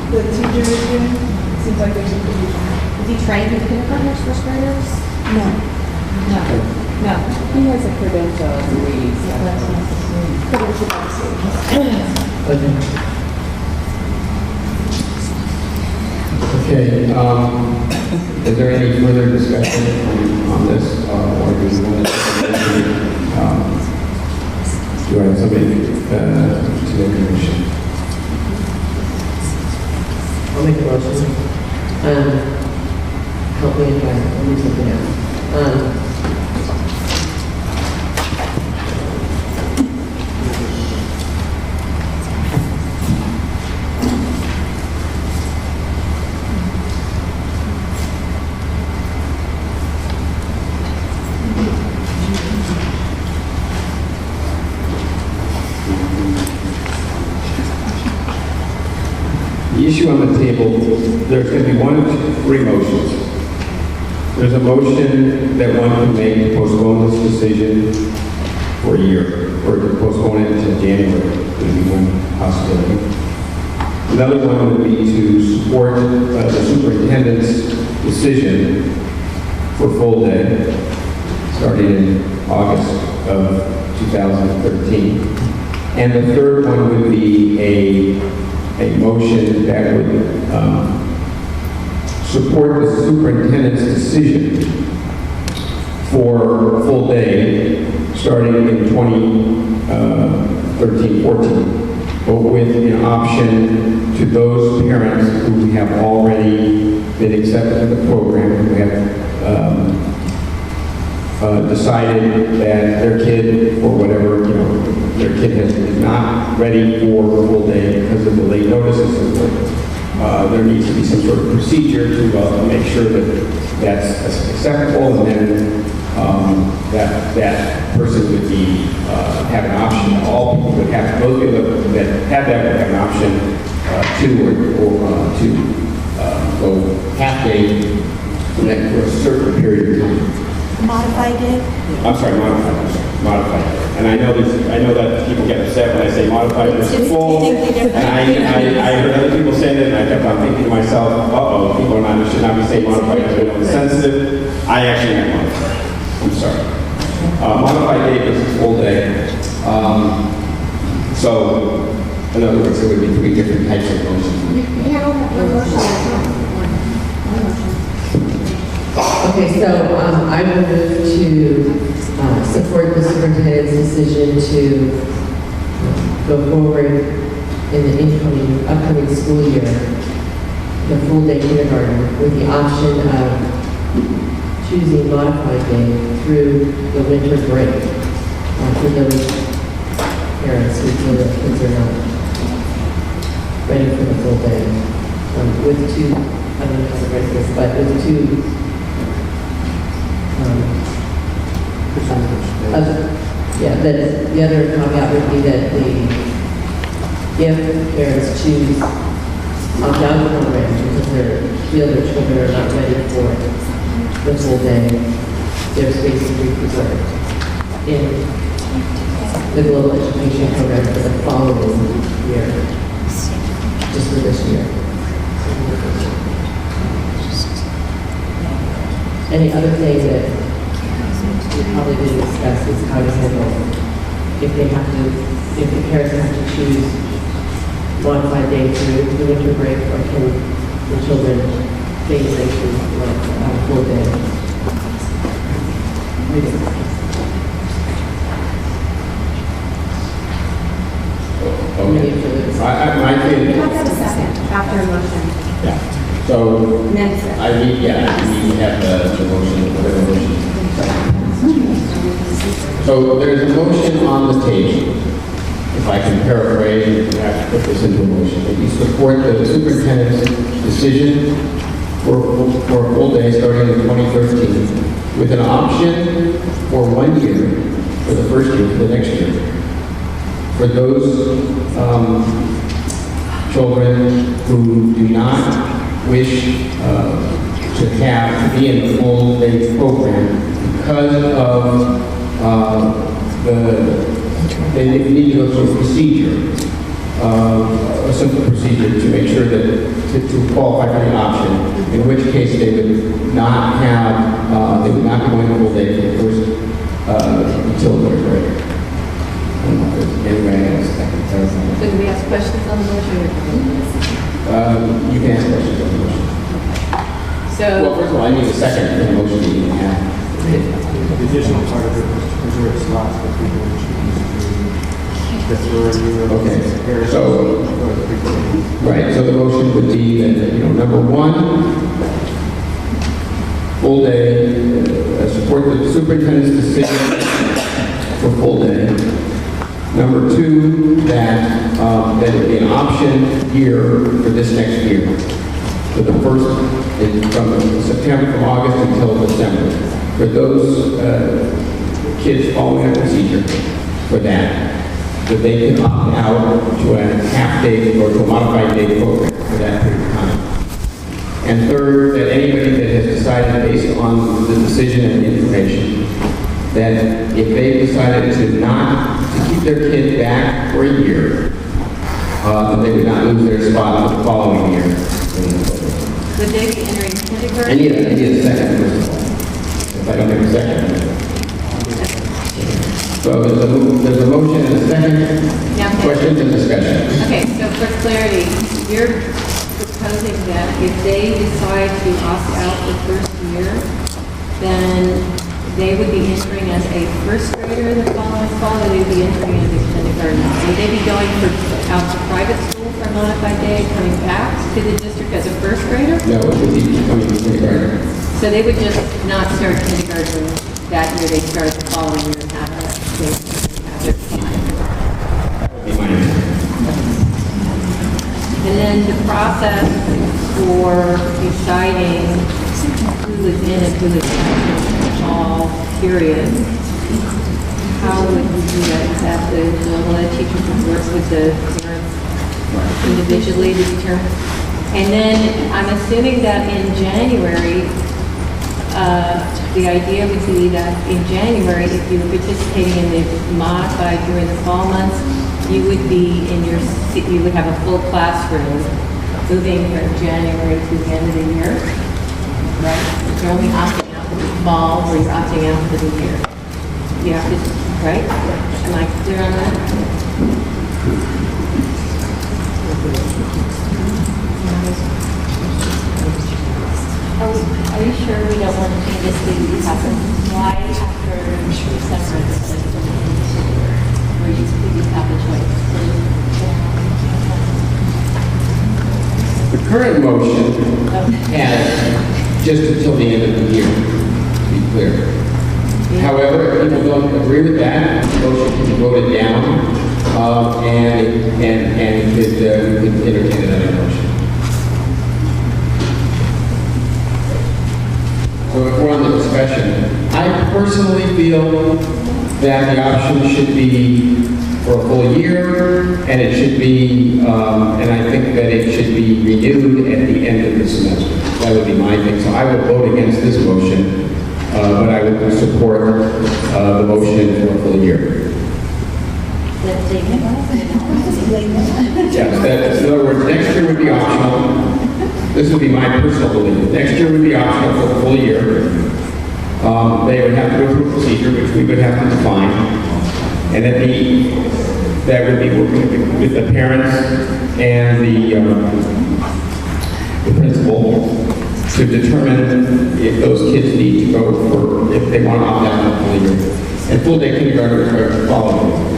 The teacher is doing, it seems like there's a pretty... Is he trained with kindergartners, first graders? No. No. He has a credential as a reading specialist. Credential Okay, is there any further discussion on this, or do we want to, do I have somebody to make a motion? I'll make a motion. Help me if I lose something else. The issue on the table, there's going to be three motions. There's a motion that one can make to postpone this decision for a year, or to postpone it until January, would be one possibility. Another one would be to support the superintendent's decision for full day, starting in August of 2013. And the third one would be a motion that would support the superintendent's decision for full day starting in 2013-14, but with an option to those parents who have already been accepted to the program, who have decided that their kid, or whatever, their kid is not ready for full day because of the late notices and so forth. There needs to be some sort of procedure to make sure that that's acceptable, and then that person would be have an option. All people would have, those people that have that would have an option to go half day for a certain period of time. Modified day? I'm sorry, modified. And I know that people get upset when I say modified versus full. And I heard other people say that, and I kept on thinking to myself, uh-oh, people should not be saying modified because they're sensitive. I actually meant modified. I'm sorry. Modified day versus full day. So, in other words, there would be three different types of motions. Okay, so I will move to support the superintendent's decision to go forward in the upcoming school year, the full day kindergarten, with the option of choosing modified day through the winter break for those parents who feel that kids are not ready for the full day. With two, I don't know how to write this, but with two the other caveat would be that if parents choose opt out of the program because they feel their children are not ready for the full day, their space is preserved in the global education program for the following year, just for this year. Any other thing that we probably didn't discuss is how to handle if the parents have to choose modified day through the winter break, or can the children phase into a full day reading? I think, After a motion. yeah. So, I need to have the motion. So there's a motion on the table. If I can paraphrase, and have to put this into a motion, that you support the superintendent's decision for a full day starting in 2013, with an option for 1 year for the first year, for the next year, for those children who do not wish to be in the full day program because of they need to go through a procedure, a simple procedure to make sure that to qualify for the option, in which case they would not have, they would not be going full day for the first until third grade. Anybody else that can clarify? So do we ask questions on the motion? You can ask questions on the motion. Well, first of all, I need a second for the motion that you have. The additional part of it was to preserve slots for people who choose to go through. Okay, so, right, so the motion would be that, number one, full day, support the superintendent's decision for full day. Number two, that it be an option year for this next year. For the first, from September, from August until December. For those kids following a procedure for that they can opt out to a half-day or to a modified day program for that period of time. And third, that anybody that has decided based on the decision and the information, that if they decided to keep their kid back for a year, that they would not lose their spot for the following year. Would they be entering kindergarten? I need a second, first of all. If I don't have a second. So there's a motion and a second. Yeah. Questions and discussion. Okay, so for clarity, you're proposing that if they decide to opt out the first year, then they would be entering as a first grader in the following fall, or they would be entering as a kindergarten. Would they be going out to private school for a modified day, coming back to the district as a first grader? No, it would be coming to kindergarten. So they would just not start kindergarten that year, they start the following year and have their time. And then the process for deciding who is in and who is out all periods, how would we do that? Is that the global ed teachers would work with the parents individually to determine? And then I'm assuming that in January, the idea would be that in January, if you were participating in the modified during the fall months, you would be you would have a full classroom moving from January to the end of the year, right? You're only opting out for the fall, or you're opting out for the year. You have to, right? Am I clear on that? Are you sure we don't want to change this to happen? Why after December instead of where you please have the choice? The current motion has just until the end of the year, to be clear. However, if people don't agree with that, the motion can be voted down, and we could entertain another motion. So if we're on the discussion, I personally feel that the option should be for a full year, and it should be, and I think that it should be renewed at the end of the semester. That would be my thing. So I will vote against this motion, but I would support the motion for a full year. Yes, that's, in other words, next year would be optional. This would be my personal belief. Next year would be optional for the full year. They would have to go through a procedure, which we would have to define. And that would be working with the parents and the principal to determine if those kids need to go for, if they want to opt out for the full year. And full day kindergarten is following.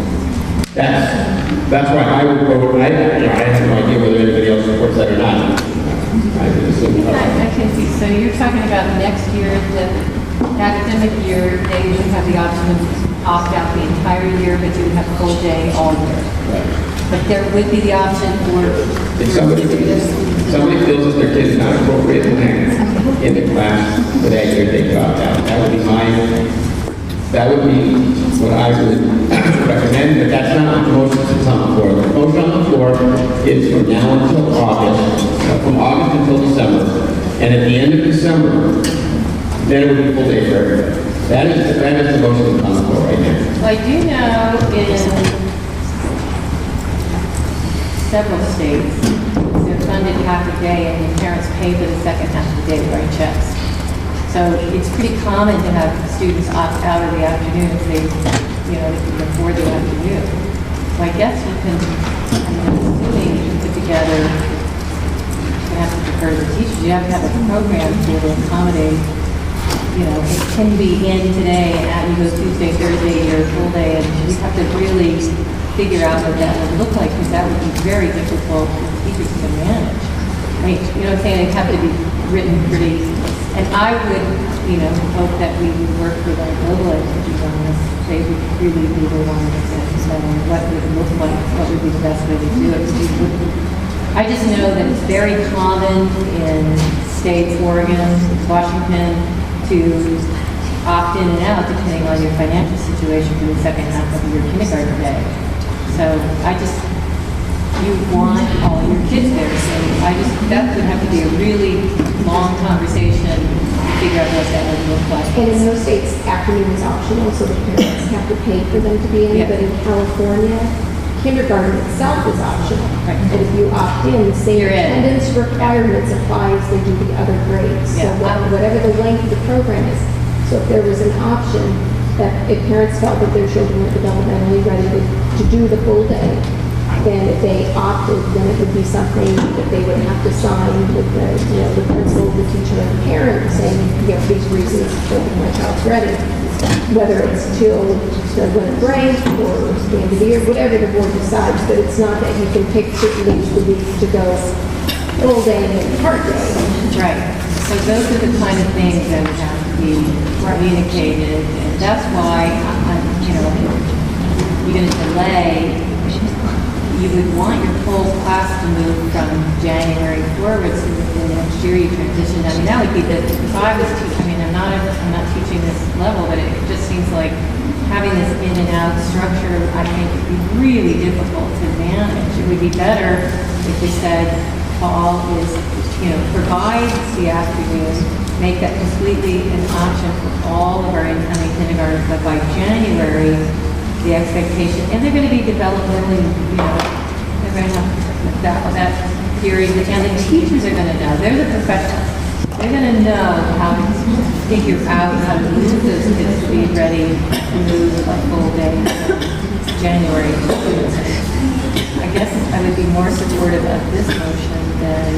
That's why I would vote. I have no idea whether anybody else supports that or not. I would assume. I can see. So you're talking about next year, the academic year, they would have the option of opt out the entire year, but you would have full day all year. Right. But there would be the option for. If somebody feels that their kid is not appropriate in the class for that year, they could opt out. That would be what I would recommend, but that's not the motion that's on the floor. The motion on the floor is from now until August, from August until December. And at the end of December, then it would be full day for everybody. That is the motion that's on the floor right now. Well, I do know in several states, they're funded half a day and the parents pay for the second half of the day to write checks. So it's pretty common to have students opt out of the afternoon if they can afford the afternoon. So I guess you can, assuming you can put together, you have to defer to the teachers, you have to have a program to be able to accommodate, it can be in today and out, you go Tuesday, Thursday, or full day, and we have to really figure out what that would look like, because that would be very difficult for teachers to manage. I mean, you know what I'm saying? It'd have to be written pretty, and I would, hope that we would work with our global entities on this. They would really be the ones that what would it look like, what would be the best way to do it. I just know that it's very common in states, Oregon, Washington, to opt in and out depending on your financial situation for the second half of your kindergarten day. So you want all your kids there. So that would have to be a really long conversation to figure out what that would look like. And in those states, afternoon is optional, so the parents have to pay for them to be in. Yeah. But in California, kindergarten itself is optional. Right. And if you opt in, the same You're in. attendance requirements apply as they do the other grades. Yeah. So whatever the length of the program is. So if there was an option that if parents felt that their children were developmentally ready to do the full day, then if they opted, then it would be something that they would have to sign with the principal, the teacher, and the parent, saying, these reasons for my child's ready. Whether it's till the winter break or the end of the year, whatever the board decides, but it's not that you can pick certain days of the week to go full day and part day. Right. So those are the kind of things that would have to be communicated, and that's why you're going to delay. You would want your whole class to move from January forward, so that the next year you transition. I mean, that would be if I was teaching, I'm not teaching this level, but it just seems like having this in and out structure, I think would be really difficult to manage. It would be better if we said fall is, provides the afternoon, make that completely an option for all of our incoming kindergartners, but by January, the expectation, and they're going to be developmentally, they're going to have that period, and the teachers are going to know, they're the professionals, they're going to know how to figure out how to move those kids to be ready to move a full day January. I guess I would be more supportive of this motion than,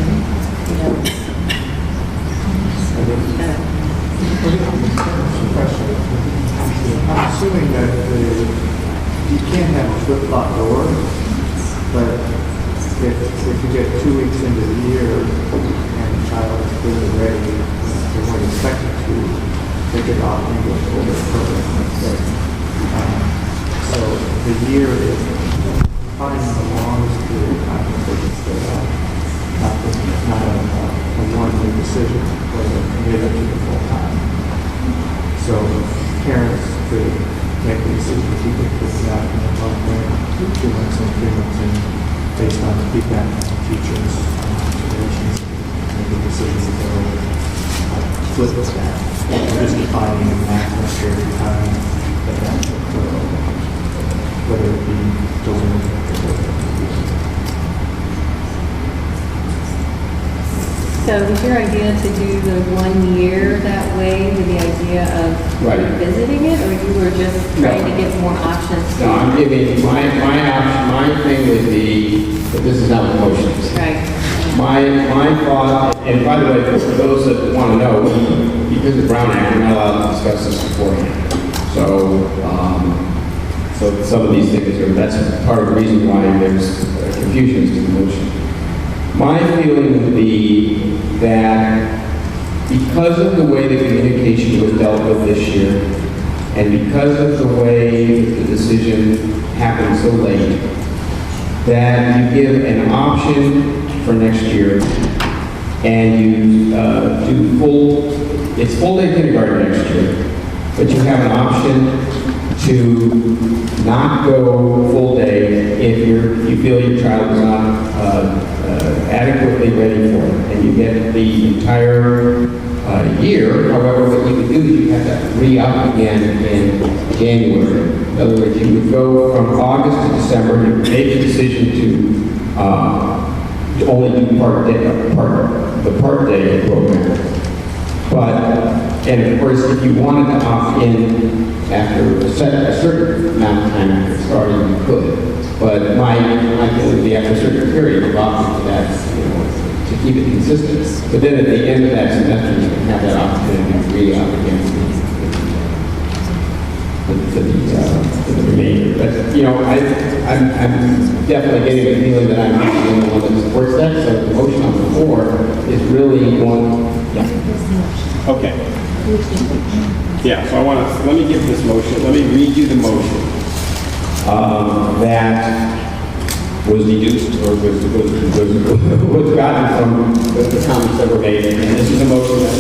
I'm assuming that you can't have a flip-flop door, but if you get 2 weeks into the year and the child is clearly ready, they weren't expected to, they could opt into a full-day program instead. So the year is finding the longest period of time that they can stay out. Not a one-year decision whether to commit it to the full time. So parents could make the decision to keep it this out in the long term. feedback from teachers, observations, making decisions to go flip that. We're just defining a maximum period of time that will occur, whether it be delivered or So is your idea to do the 1 year that way with the idea of Right. revisiting it, or you were just trying to give more options? No, I'm giving, my option, my thing would be, but this is not the motion. Right. My thought, and by the way, for those that want to know, because of Brown Act, we're not allowed to discuss this beforehand. So some of these things are, that's part of the reason why there's confusion as to the motion. My feeling would be that because of the way the communication was dealt with this year, and because of the way the decision happened so late, that you give an option for next year, and you do it's full-day kindergarten next year, but you have an option to not go full day if you feel your child is not adequately ready for it, and you get the entire year. However, what you would do is you have to re-up again in January. In other words, you would go from August to December, you would make a decision to only do the part day program. And of course, if you wanted to opt in after a certain amount of time after starting, you could. But my feeling would be after a certain period of opting for that, to keep it consistent. But then at the end of that semester, you can have that opportunity to re-up again for the remainder. But, I'm definitely getting the feeling that I'm not the only one that supports that. So the motion on the floor is really one. Okay. Yeah, so let me give this motion, let me read you the motion. That was deduced or was gotten from the comments that were made. And this is a motion that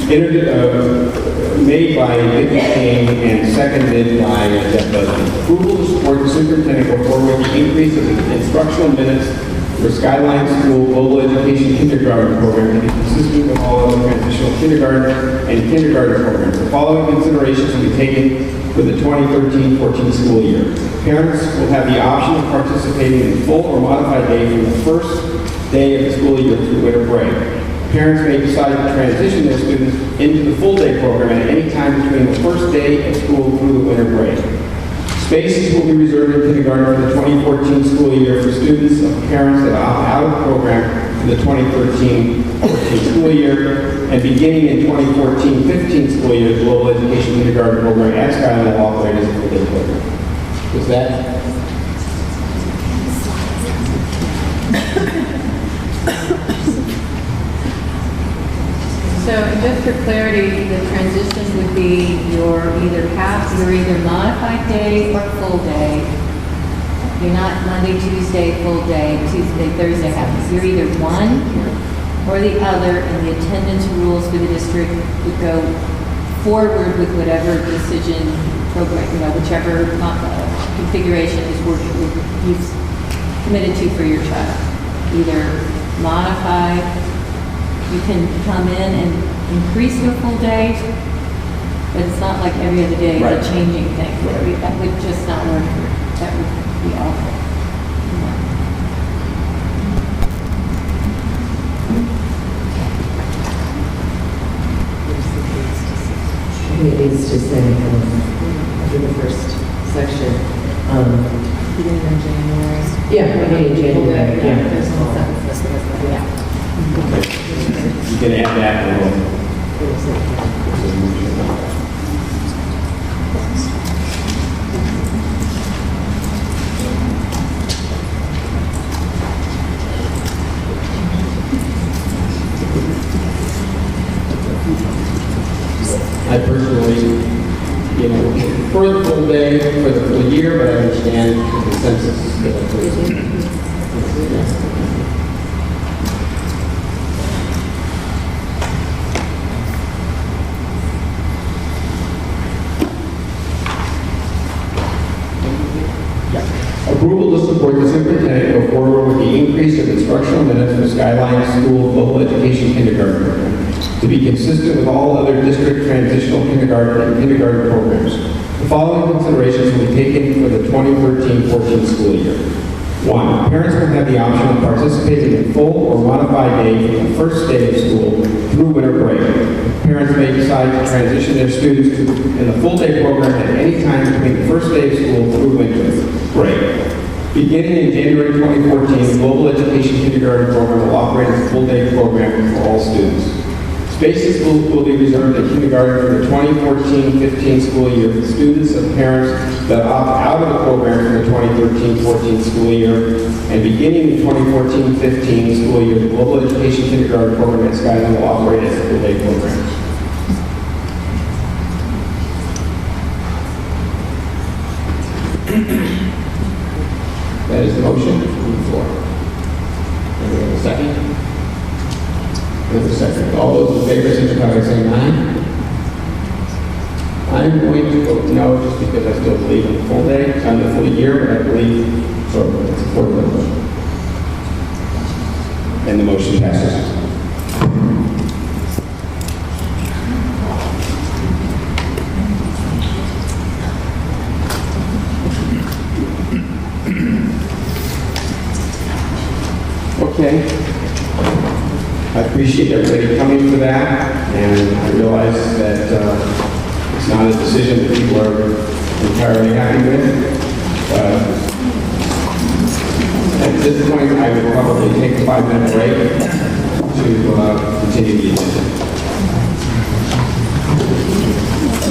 was made by Vicki King and seconded by Jeff Busby. Approval to support the superintendent go forward with the increase of the instructional minutes for Skyline School Global Education Kindergarten Program to be consistent with all other transitional kindergarten and kindergarten programs. The following considerations will be taken for the 2013-14 school year. Parents will have the option of participating in full or modified day from the first day of the school year through winter break. Parents may decide to transition their students into the full day program at any time between the first day of school through the winter break. Spaces will be reserved in kindergarten for the 2014 school year for students of parents that opt out of the program for the 2013-14 school year, and beginning in 2014-15 school year, the Global Education Kindergarten Program at Skyline will operate as a full-day program. Is that? So just for clarity, the transition would be you're either modified day or full day. You're not Monday, Tuesday, full day, Tuesday, Thursday half. You're either one or the other, and the attendance rules for the district would go forward with whatever decision program, whichever configuration you've committed to for your child. Either modified, you can come in and increase your full day, but it's not like every other day is a changing thing. That would just not work. That would be awful. It needs to say, after the first section, Beginning in January. yeah, beginning in January, yeah. There's no sentence. Yeah. You can add that. I personally, for the full day, for the full year, but I understand the consensus that Approval to support the superintendent go forward with instructional minutes for Skyline School Global Education Kindergarten Program to be consistent with all other district transitional kindergarten and kindergarten programs. The following considerations will be taken for the 2013-14 school year. 1. Parents will have the option of participating in full or modified day from the first day of school through winter break. Parents may decide to transition their students in the full day program at any time between the first day of school through winter break. Beginning in January 2014, the Global Education Kindergarten Program will operate as a full-day program for all students. Spaces will be reserved in kindergarten for the 2014-15 school year for students and parents that opt out of the program for the 2013-14 school year. And beginning the 2014-15 school year, the Global Education Kindergarten Program at Skyline will operate as a full-day program. That is the motion on the floor. And we have a second? There's a second. All those in favor, signify by saying aye. I'm going to vote no, just because I still believe in the full day, on the full year, but I believe, so I support the motion. And the motion passes. Okay. I appreciate everybody coming for that, and I realize that it's not a decision that people are entirely happy with. At this point, I would probably take a 5-minute break to continue the agenda.